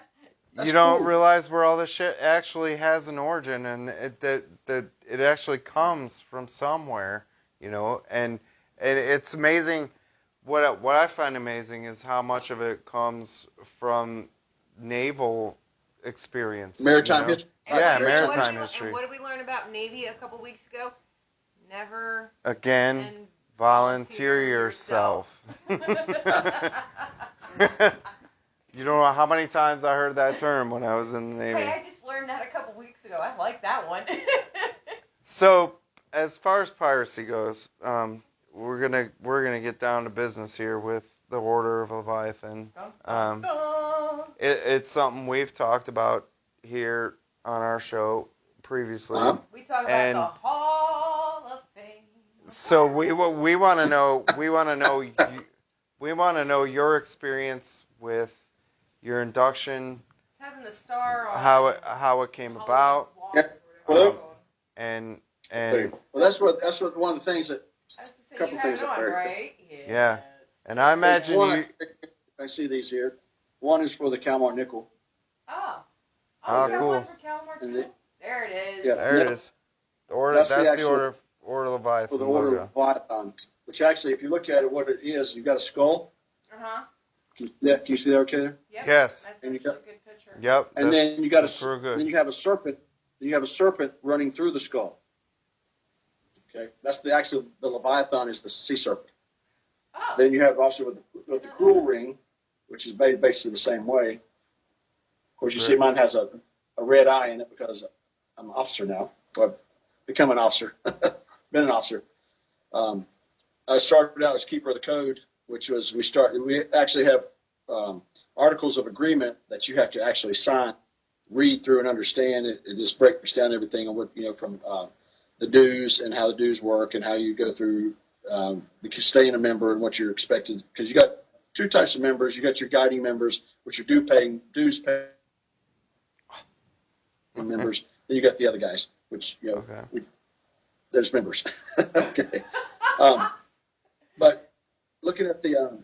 You don't realize where all this shit actually has an origin, and that it actually comes from somewhere, And it's amazing. What I find amazing is how much of it comes from naval experience, maritime history. Yeah, maritime history. And what did we learn about Navy a couple weeks ago? Never again. Volunteer yourself. You don't know how many times I heard that term when I was in the Navy. Hey, I just learned that a couple weeks ago. I like that one. So, as far as piracy goes, we're gonna get down to business here with the Order of Leviathan. It's something we've talked about here on our show previously. We talk about the Hall of Fame. So we want to know your experience with your induction. It's having the star on how it came about. And well, that's what one of the things that a couple things up there. Right? Yes. Yeah. And I imagine I see these here. One is for the Kalmar nickel. Oh, cool. One for Kalmar too? There it is. Yeah, there it is. The order, that's the order Leviathan. For the order of Leviathan, which actually, if you look at it, what it is, you've got a skull. Can you see that okay there? Yep. Yes. That's a good picture. Yep. And then you got then you have a serpent. Then you have a serpent running through the skull. Okay, that's the Leviathan is the sea serpent. Oh. Then you have also with the cruel ring, which is made basically the same way. Of course, you see mine has a red eye in it because I'm an officer now. Well, become an officer, been an officer. I started out as keeper of the code, which was we actually have articles of agreement that you have to actually sign, read through, and understand. It just breaks down everything on what from the dues and how the dues work and how you go through staying a member and what you're expected. Because you got two types of members. You got your guiding members, which are dues paying members. Then you got the other guys, which there's members. Okay. But looking at the,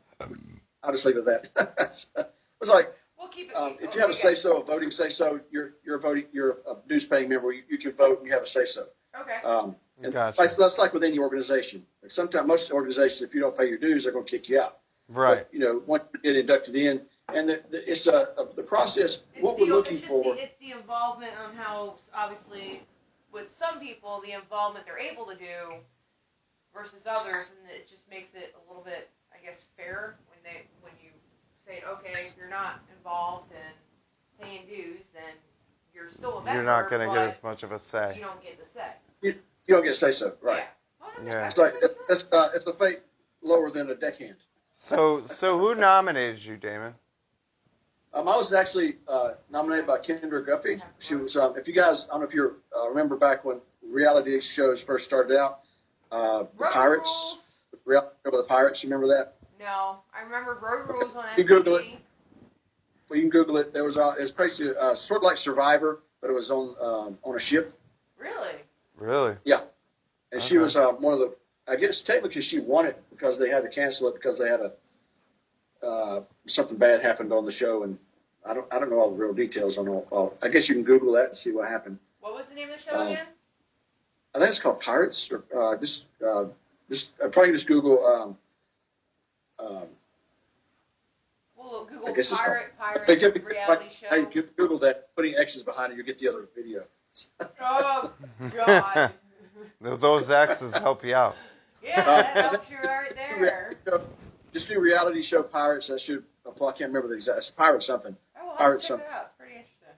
I'll just leave it at that. It was like, we'll keep it, if you have a say-so, a voting say-so, you're a dues-paying member. You can vote and you have a say-so. Okay. And that's like with any organization. Like sometimes most organizations, if you don't pay your dues, they're going to kick you out. Right. But, once you get inducted in, and it's the process. What we're looking for. It's the involvement on how, obviously, with some people, the involvement they're able to do versus others, and it just makes it a little bit, I guess, fair when you say, okay, if you're not involved and paying dues, then you're still a member. You're not going to get as much of a say. You don't get the say. You don't get to say so, right? Yeah. It's like it's a fate lower than a deckhand. So who nominated you, Damon? I was actually nominated by Kendra Guffey. She was, if you guys, I don't know if you remember back when reality shows first started out, the Pirates, reality show with the Pirates. You remember that? No, I remember Road Rules on MTV. You Google it. Well, you can Google it. There was it's basically sort of like Survivor, but it was on a ship. Really? Really? Yeah. And she was one of the. I guess technically she won it because they had to cancel it because they had something bad happened on the show, and I don't know all the real details on all. I guess you can Google that and see what happened. What was the name of the show again? I think it's called Pirates, or just probably just Google. We'll Google I guess Pirates reality show. Hey, Google that. Putting X's behind it, you get the other video. Oh God! Those X's help you out. Yeah, that helps you right there. Just do reality show Pirates. That should apply. I can't remember the exact. It's Pirate something. Oh, well, Pirate check something. that out. Pretty interesting.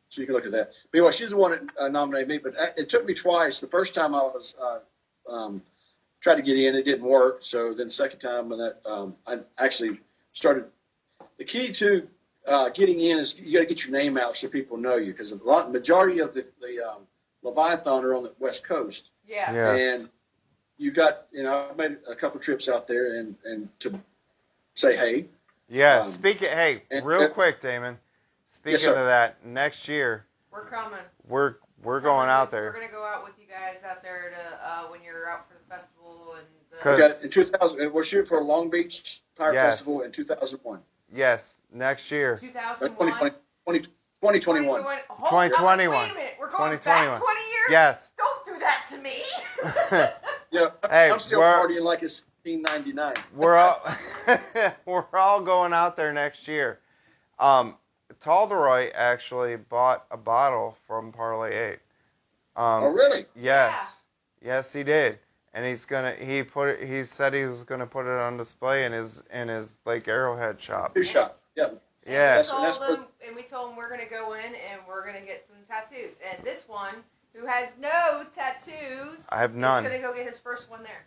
So you can look at that. But anyway, she's the one that nominated me. But it took me twice. The first time I was tried to get in, it didn't work. So then the second time when that I actually started. The key to getting in is you got to get your name out so people know you, because the majority of the Leviathan are on the West Coast. Yeah. Yes. And you got, I made a couple of trips out there and to say hey. Yeah. Real and, quick, Damon. Speaking yes, of that, next year we're coming. We're going out there. We're gonna go out with you guys out there to when you're out for the festival and. In 2000, we're shooting for a Long Beach Pirate Festival in 2001. Yes, next year. 2001. 2021. 2021. Wait a minute, we're going back 20 years? Yes. Don't do that to me. Yeah, I'm still partying like it's 1999. We're all going out there next year. Talderoy actually bought a bottle from Parlay 8. Oh, really? Yes. Yeah. Yes, he did. And he said he was gonna put it on display in his Lake Arrowhead shop. Two shop. Yeah. Yeah. And we told him we're gonna go in and we're gonna get some tattoos. And this one, who has no tattoos, I have none. is gonna go get his first one there.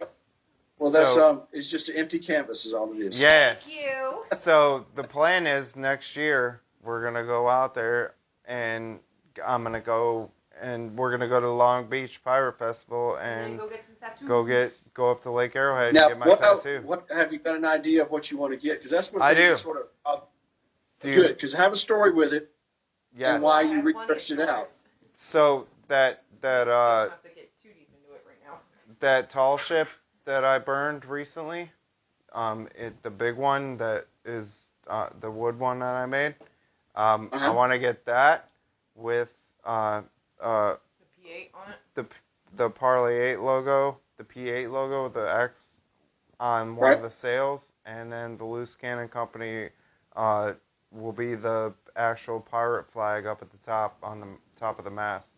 Well, that's it's just an empty canvas is all it is. Yes. Thank you. So the plan is next year we're gonna go out there and I'm gonna go and we're gonna go to the Long Beach Pirate Festival And and then go get some tattoos. go up to Lake Arrowhead Now, and get my tattoo. what have you got an idea of what you want to get? Because that's what I things do. are sort of Do you- good. Because have a story with it Yes. and why I you have plenty of researched it out. stories. So that You don't have to get too deep into it right now. that tall ship that I burned recently, the big one that is the wood one that I made. I want to get that with The P8 on it. the Parlay 8 logo, the P8 logo, the X on one Right. of the sails, and then the Loose Cannon Company will be the actual pirate flag up at the top on the top of the mast.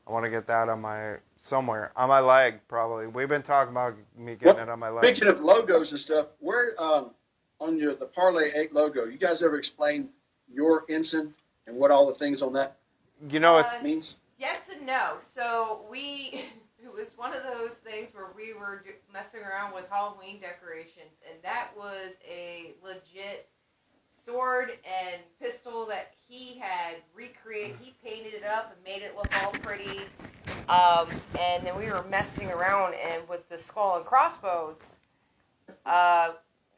I want to get that on somewhere on my leg probably. We've been talking about me getting it on my leg. Speaking of logos and stuff, where on the Parlay 8 logo, you guys ever explain your ensign and what all the things on that You know, it's means? Yes and no. So it was one of those things where we were messing around with Halloween decorations, and that was a legit sword and pistol that he had recreated. He painted it up and made it look all pretty. And then we were messing around, and with the skull and crossbones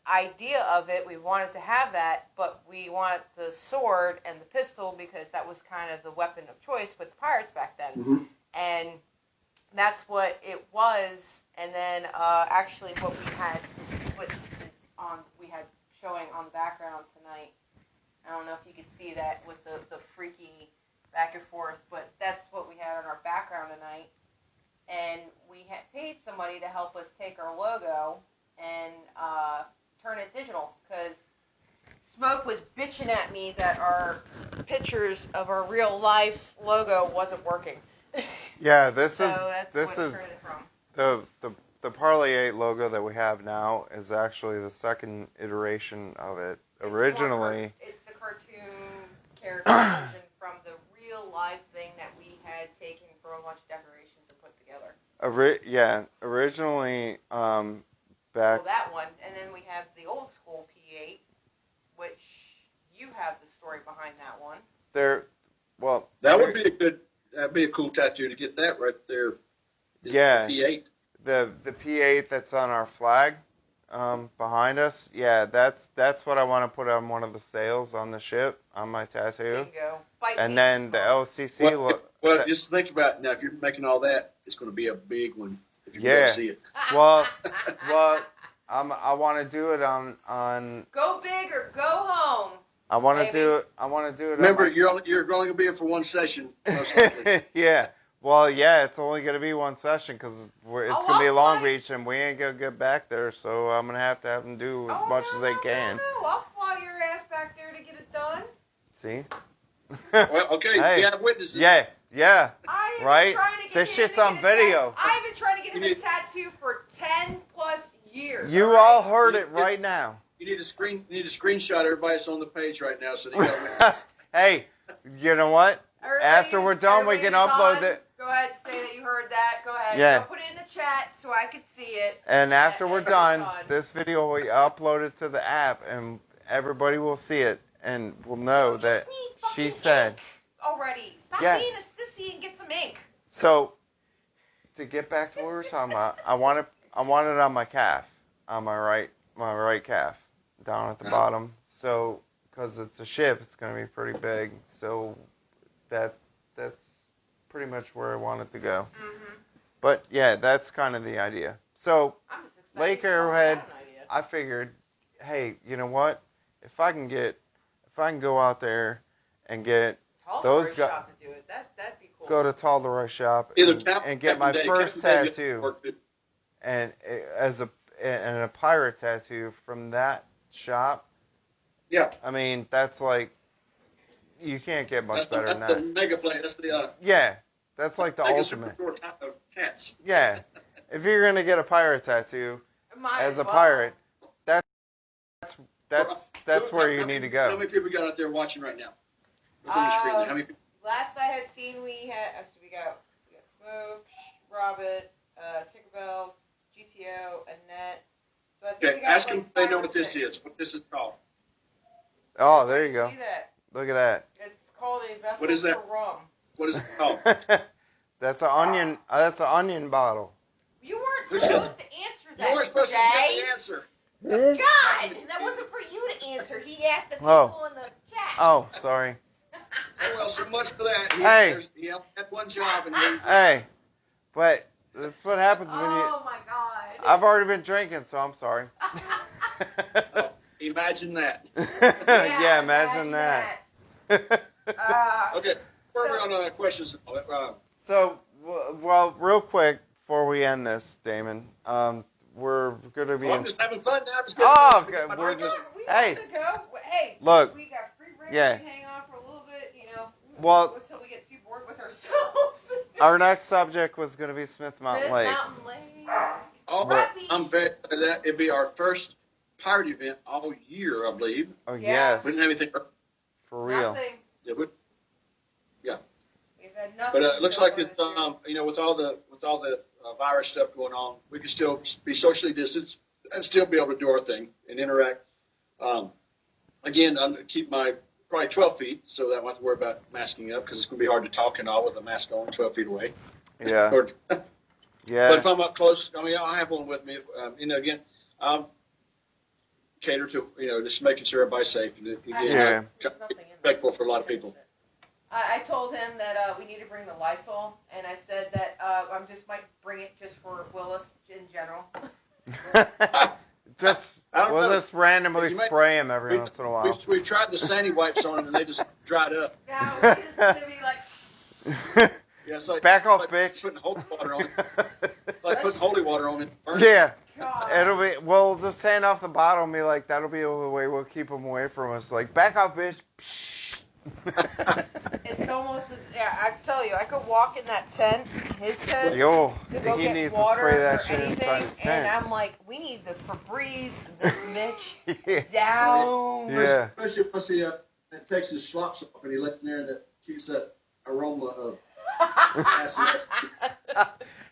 idea of it, we wanted to have that, but we wanted the sword and the pistol because that was kind of the weapon of choice with the pirates back then. Mm-hmm. And that's what it was. And then actually what we had, which is we had showing on the background tonight. I don't know if you could see that with the freaky back and forth, but that's what we had on our background tonight. And we had paid somebody to help us take our logo and turn it digital, because Smoke was bitching at me that our pictures of our real life logo wasn't working. yeah. This So is that's this what is it turned it from. the Parlay 8 logo that we have now is actually the second iteration of it. Originally, It's the cartoon character version from the real life thing that we had taken for a bunch of decorations and put together. originally, Well, back. that one, and then we have the old school P8, which you have the story behind that one. That'd be a cool tattoo to get that right there. Yeah. The P8. The P8 that's on our flag behind us, yeah, that's what I want to put on one of the sails on the ship on my tattoo. Bingo. Fight And me, then the Smoke. LCC Well, just think about it now. If you're making all that, it's going to be a big one. If you can Yeah. see it. well, I want to do it on. Go big or go home. I want to Baby. do it. I want to do it. Remember, on you're only going to be here for one session, most likely. yeah. Well, yeah, it's only going to be one session because it's Oh, going to be I'll Long fly. Beach and we ain't going to get back there, so I'm going to have them do as much as they can. No. I'll fly your ass back there to get it done. See? Well, okay, Hey. we have witnesses. Yeah. I've been Right? trying to get This him shit's to get on a video. I've been trying to get him You a need- tattoo for 10 plus years. You all heard it right now. You need to screenshot everybody that's on the page right now, so they got witnesses. Hey, you know what? Everybody After we're done, we can upload it. it. Go ahead and say that you heard that. Go ahead. Yeah. Go put it in the chat so I could see it. And after we're And done, done. this video will be uploaded to the app, and everybody will see it, and will know You that just need she fucking said. ink already. Stop Yes. being a sissy and get some ink. So, to get back to what we were talking about, I want it on my calf, on my right calf, down at the bottom. So, because it's a ship, it's going to be pretty big. So, that's pretty much where I want it to go. Mm-hmm. But yeah, that's kind of the idea. So, I'm just excited. Lake to tell you Arrowhead. that idea. I figured, hey, you know what? If I can go out there and get those Tallroy guys, shop to do it. That'd be cool. go to Tallroy shop Either and get my first Captain Davey tattoo, worked it. and a pirate tattoo from that shop. Yeah. I mean, that's like, you can't get much better than That's the that. mega play. That's the Yeah, that's like the mega ultimate. super type of cats. Yeah, if you're gonna get a pirate tattoo Might as as a well. pirate, that's where you need to How go. many people got out there watching right now? Look on your screen there. How many people? Last I had seen, we got Smoke, Robert, Tinkerbell, GTO, Annette. So I think we Okay, got ask like them if they 5 know or what this 6. is, what this is called. Oh, there you go. See that? Look at that. It's called a vessel What is that? for rum. What is it called? That's an onion. That's an onion bottle. You weren't Who supposed said- to answer that. You weren't supposed to today. give the answer. God, that wasn't for you to answer. He asked the people Oh. in the chat. Oh, sorry. Oh, well, so much for that. He only had one job, and Hey, but that's what happens when you. Oh my God. I've already been drinking, so I'm sorry. imagine that. Yeah, imagine that. Okay, we're on questions. So, well, real quick before we end this, Damon, we're going to be. I'm just having fun now. I'm just Oh, getting okay. my We're drink just. on. We Hey, have to go. Hey, look. We got free break. Yeah. We can hang on for a little bit, Well, until we get too bored with ourselves. our next subject was going to be Smith Mountain Lake. Mountain Lake. Oh, Rappy. I'm very glad that it'd be our first pirate event all year, I believe. Oh, Yeah. yes. We didn't have anything. For real. Nothing. Yeah, We've had nothing. but it looks so like far it's this year. with all the virus stuff going on, we can still be socially distanced and still be able to do our thing and interact. Again, I'm gonna keep my probably 12 feet, so that I don't have to worry about masking up because it's going to be hard to talk and all with a mask on 12 feet away. Yeah. Or, Yeah. But if I'm up close, I mean, I'll have one with me. If, again, I'll cater to, just making sure everybody's safe. And again, Yeah. There's nothing in there. respectful for a lot of people. I told him that we need to bring the Lysol, and I said that I just might bring it just for Willis in general. We'll just randomly You may- spray him every once in a while. We've tried the Sandy wipes on them, and they just dried up. Yeah, we just gonna be like. Yeah, it's like, Back off, like bitch. Putting holy water on it. It's like putting holy water on it. Burns. Yeah. God. It'll be, we'll just hand off the bottle and be like, that'll be the way we'll keep them away from us. Like, back off, bitch. It's almost as, yeah, I tell you, I could walk in that tent, his tent, Yo, to go he get needs water to spray that or shit inside anything, his and tent. I'm like, we need the Febreze, this Mitch, Yeah. down. Yeah. Especially once he takes his slops off and he lets in there and that keeps that aroma of acid.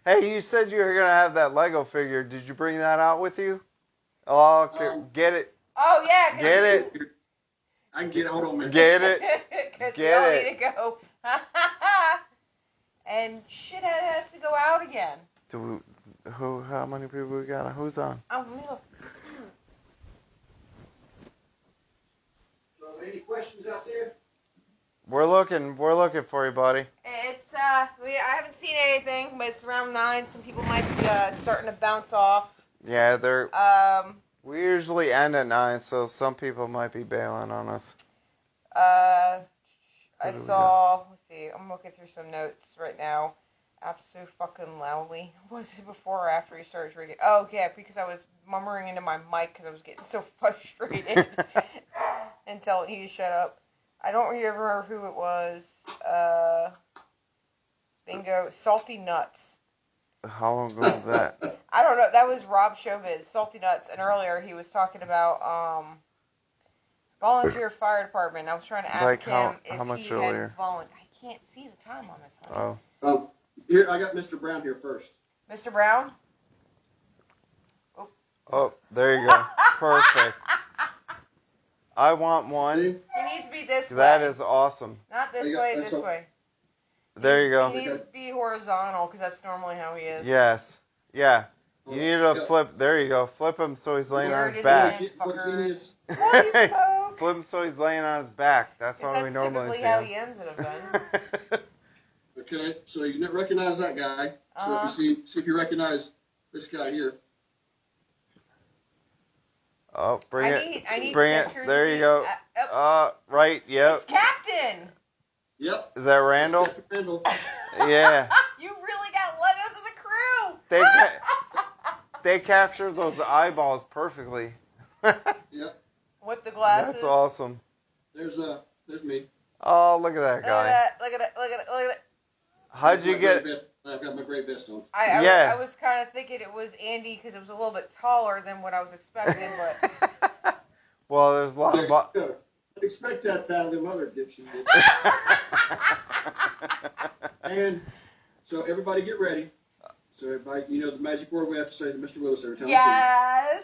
Hey, you said you were going to have that Lego figure. Did you bring that out with you? Oh, get it. Oh, yeah. Get it. I can get it. Hold on a minute. Get it. Get Get we it. need to go. And shit has to go out again. How many people we got? Who's on? Oh, let me look. So, any questions out there? We're looking for you, buddy. It's, I haven't seen anything, but it's around 9. Some people might be starting to bounce off. Yeah, we usually end at 9, so some people might be bailing on us. I What do we saw, let's see, I'm looking through some notes right now. Absolute fucking loudly. Was it before or after he started drinking? Oh, yeah, because I was murmuring into my mic because I was getting so frustrated and telling you to shut up. I don't remember who it was. Bingo. Salty Nuts. How long ago was that? I don't know. That was Rob Showbiz. Salty Nuts. And earlier he was talking about volunteer fire department. I was trying to ask Like him how if much he earlier? had volunteered. I can't see the time on this one. Oh. Here, I got Mr. Brown here first. Mr. Brown? Oh, there you go. Perfect. I want one. See? He needs to be this way. That is awesome. Not this You got- way, that's this all- way. There you go. He needs to be horizontal because that's normally how he is. Yes. Yeah. You need to Yeah. flip. There you go. Flip him so he's laying on Where his did back. he- What's in his, Holy smoke! Flip him so he's laying on his back. That's Because how we that's normally typically see how him. he ends it, Ben. okay, so you recognize that guy. So Uh-huh. if you see if you recognize this guy here. Oh, bring I need Bring it. pictures There of you you. go. Right. Yep. It's Captain! Yep. Is that Randall? That's Randall. Yeah. You really got Legos of the crew! They captured those eyeballs perfectly. Yep. With the glasses. That's awesome. There's me. Oh, look at that Look guy. at that, look at it, look at it, look at it. How'd you get? I've got my gray vest on. Yes. I was kind of thinking it was Andy because it was a little bit taller than what I was expecting, but... Well, there's a lot There of. you go. I'd expect that out of them other dipshits. And so everybody get ready. So everybody, the magic word we have to say to Mr. Willis every time. Yes!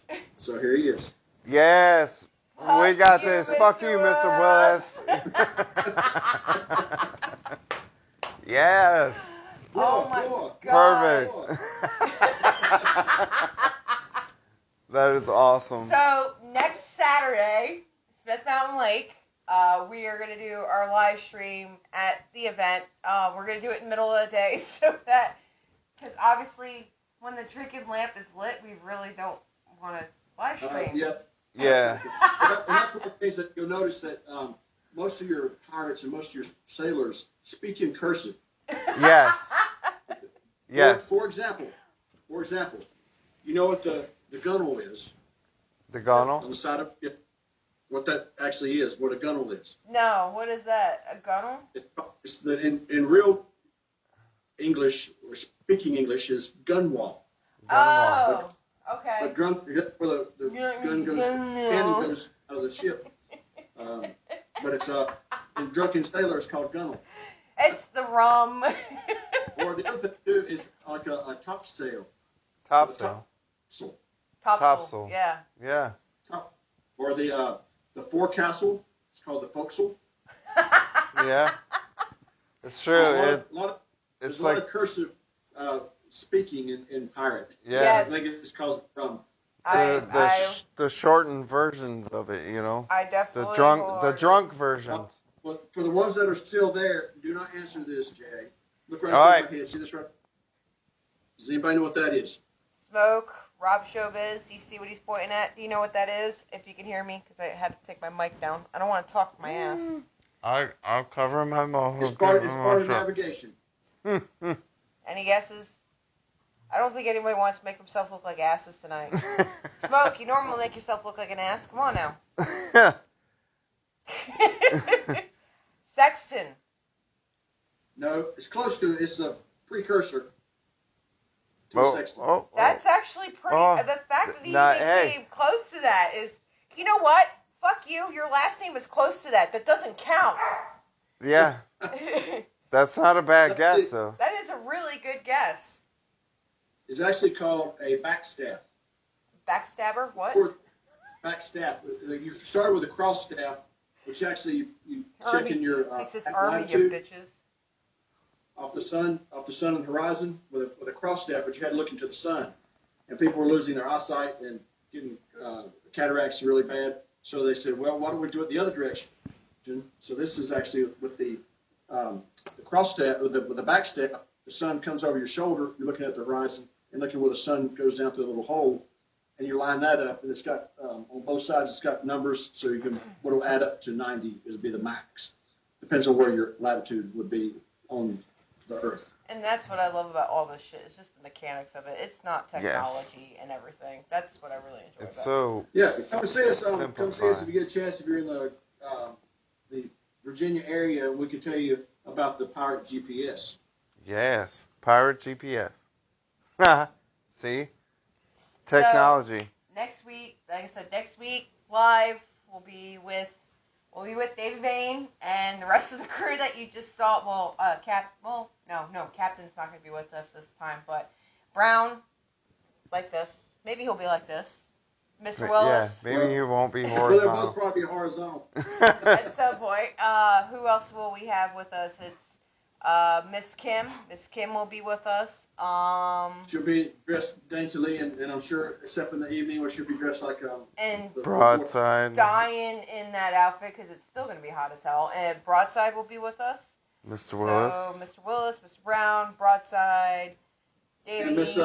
We see him. So here he is. Yes. We Fuck got you, this. Mr. Fuck you, Mr. Willis. Yes. Oh my God. Perfect. That is awesome. So next Saturday, Smith Mountain Lake, we are going to do our live stream at the event. We're going to do it in the middle of the day so that, because obviously when the drinking lamp is lit, we really don't want to live stream. Yeah. And that's one of the things that you'll notice that most of your pirates and most of your sailors speak in cursive. Yes. Yes. For example, you know what the gunnel is? The gunnel? On the side of it, what that actually is, what a gunnel is. No, what is that? A gunnel? It's in real English, or speaking English, is gunwale. Oh, okay. A drunk, where the gun goes, cannon goes out of the ship. But it's in drunken sailor, it's called gunnel. It's the rum. Or the other thing too is like a topsail. Topsail. Topsail. Yeah. Yeah. Or the forecastle, it's called the forecastle. Yeah. It's true. There's a lot of cursive speaking in pirate. Yeah. Yes. I think it's called rum. The shortened versions of it, you know. I definitely the drunk versions. Well, for the ones that are still there, do not answer this, Jay. Look right All up right. my head. See this right? Does anybody know what that is? Smoke, Rob Showbiz, you see what he's pointing at? Do you know what that is? If you can hear me, because I had to take my mic down. I don't want to talk to my ass. I'll cover my mouth. It's part of navigation. Any guesses? I don't think anybody wants to make themselves look like asses tonight. Smoke, you normally make yourself look like an ass. Come on now. Sexton. No, it's close to it. It's a precursor to a sexton. That's actually pretty. The fact that he came close to that is, you know what? Fuck you. Your last name is close to that. That doesn't count. Yeah. That's not a bad guess, though. That is a really good guess. It's actually called a backstaff. Backstabber? What? Backstaff. You started with a cross staff, which actually you check in your latitude bitches. Off the sun and the horizon with a cross staff, but you had to look into the sun, and people were losing their eyesight and getting cataracts really bad. So they said, well, why don't we do it the other direction? So this is actually with the cross staff, with the back staff. The sun comes over your shoulder. You're looking at the horizon and looking where the sun goes down through a little hole, and you line that up. And it's got on both sides. It's got numbers, so you can what'll add up to 90 is be the max. Depends on where your latitude would be on the Earth. And that's what I love about all this shit. It's just the mechanics of it. It's not technology and everything. That's what I really enjoy. It's so come see us. Come see us if you get a chance. If you're in the Virginia area, we can tell you about the Pirate GPS. Yes, Pirate GPS. See, technology. So, next week, like I said, live we'll be with Davey Vane and the rest of the crew that you just saw. Well, Captain's not going to be with us this time, but Brown, like this. Maybe he'll be like this. Mr. Willis. Yeah, maybe he won't be Well, horizontal. they'll both probably be horizontal. At some point. Who else will we have with us? It's Miss Kim. Miss Kim will be with us. She'll be dressed daintily, and I'm sure, except in the evening, where she'll be dressed like and Broadside. Dying in that outfit because it's still going to be hot as hell. And Broadside will be with us. Mr. Willis. So Mr. Willis, Mr. Brown, Broadside, Davey. And Miss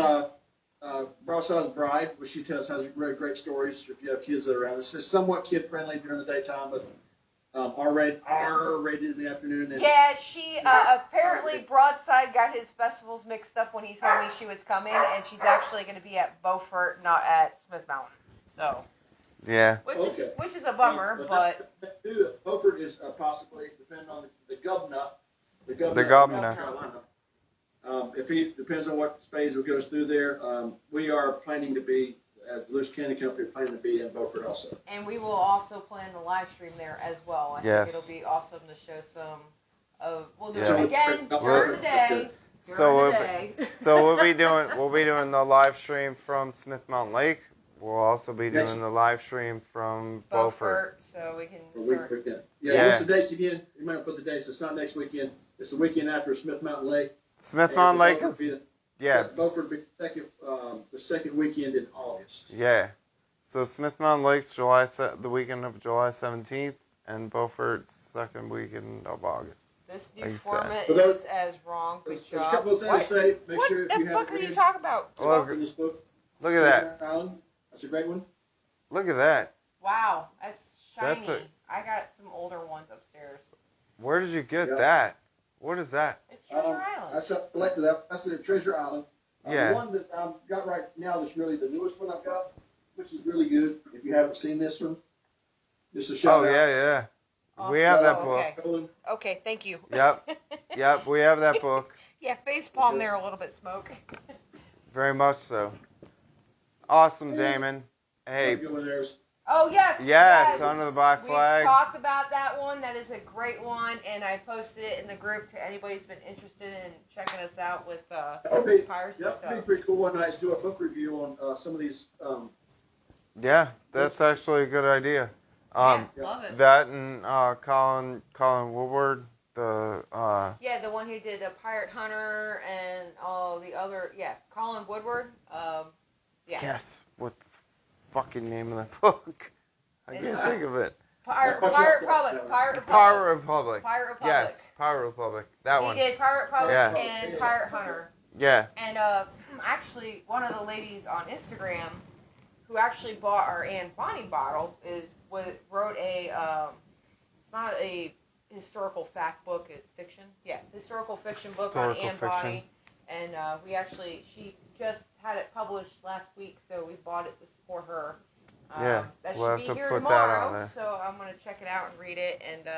Broadside's bride, which she has great stories. If you have kids that are around, it's somewhat kid friendly during the daytime, but R-rated in the afternoon. Yeah, she apparently Broadside got his festivals mixed up when he told me she was coming, and she's actually going to be at Beaufort, not at Smith Mountain. So yeah, which is a bummer, but Beaufort is possibly depending on the governor. The governor. governor. Of North Carolina. If he depends on what phase will goes through there, we are planning to be at the Lewis County Company. Planning to be in Beaufort also. And we will also plan the live stream there as well. I think it'll be awesome to show some of. We'll do it again during the day. So we'll be doing the live stream from Smith Mountain Lake. We'll also be doing the live stream from Beaufort. so we can For start. weekend. Yeah. Yeah, what's the dates again? Remember, put the dates. It's not next weekend. It's the weekend after Smith Mountain Lake. Smith Mountain Lake is, Beaufort will be the second weekend in August. Yeah. So Smith Mountain Lake's the weekend of July 17th, and Beaufort's second weekend of August. This new Like you format said. is as wrong. Good There's a job. couple of things to say. Make sure if What you the have fuck are you talking about? Look, in this book. look at that. Treasure Island. That's a great one. Look at that. Wow, that's shiny. That's a- I got some older ones upstairs. Where did you get Yeah. that? What is that? It's Treasure Island. That's a collected that. That's a Treasure Island. Yeah. The one that I've got right now that's really the newest one I've got, which is really good. If you haven't seen this one, just a shout Oh, out. yeah. Awesome. We have that Oh, book. okay. Colin. Okay, thank you. Yep, we have that book. Yeah, face palm there a little bit, Smoke. Very much so. Awesome, Damon. Hey, Good one there's. Oh, yes. Yes, Under the Black Flag. We talked about that one. That is a great one, and I posted it in the group to anybody who's been interested in checking us out with Okay. piracy Yep, stuff. it'd be pretty cool one night to do a book review on some of these. yeah, that's actually a good idea. Yeah, love it. That and Colin Woodward, the Yeah, the one who did a Pirate Hunter and all the other. Yeah, Colin Woodward. Yeah. Yes, what's the fucking name of that book? I can't think of it. Pirate Republic. Pirate Republic. Pirate Republic. Yes, Pirate Republic. That one. He did Pirate Republic Yeah. and Pirate Hunter. Yeah. And actually, one of the ladies on Instagram who actually bought our Anne Bonny bottle wrote a. It's not a historical fact book, it's fiction. Yeah, historical fiction book on Historical Anne fiction. Bonny. And she just had it published last week, so we bought it to support her. Yeah, that we'll should have be to here put that on tomorrow, there. so I'm gonna check it out and read it, and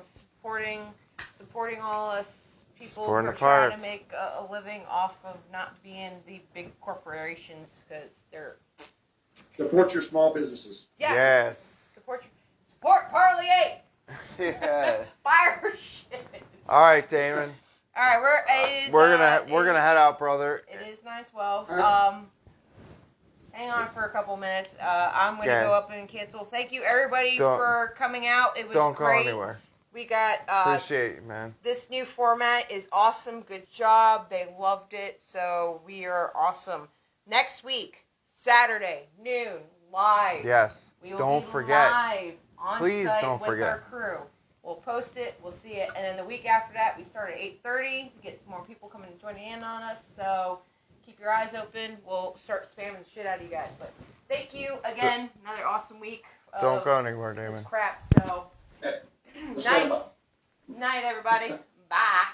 supporting all us people Supporting who are the trying to pirates. make a living off of not being the big corporations, because they're Support your small businesses. Yes. support Parlay. Yes. Fire shit. All right, Damon. All right, We're gonna head out, brother. It is 9:12. All Hang on for a couple minutes. I'm going to Yeah. go up and cancel. Thank you, everybody, for coming out. It was Don't great. go anywhere. We got Appreciate you, man. this new format is awesome. Good job. They loved it. So we are awesome. Next week, Saturday, noon, live. Yes. We will Don't be forget. live on Please site don't with forget. our crew. We'll post it. We'll see it. And then the week after that, we start at 8:30 to get some more people coming and joining in on us. So keep your eyes open. We'll start spamming the shit out of you guys. But thank you again. Another awesome week. Don't go anywhere, This Damon. crap. So Let's talk about night, everybody. Bye.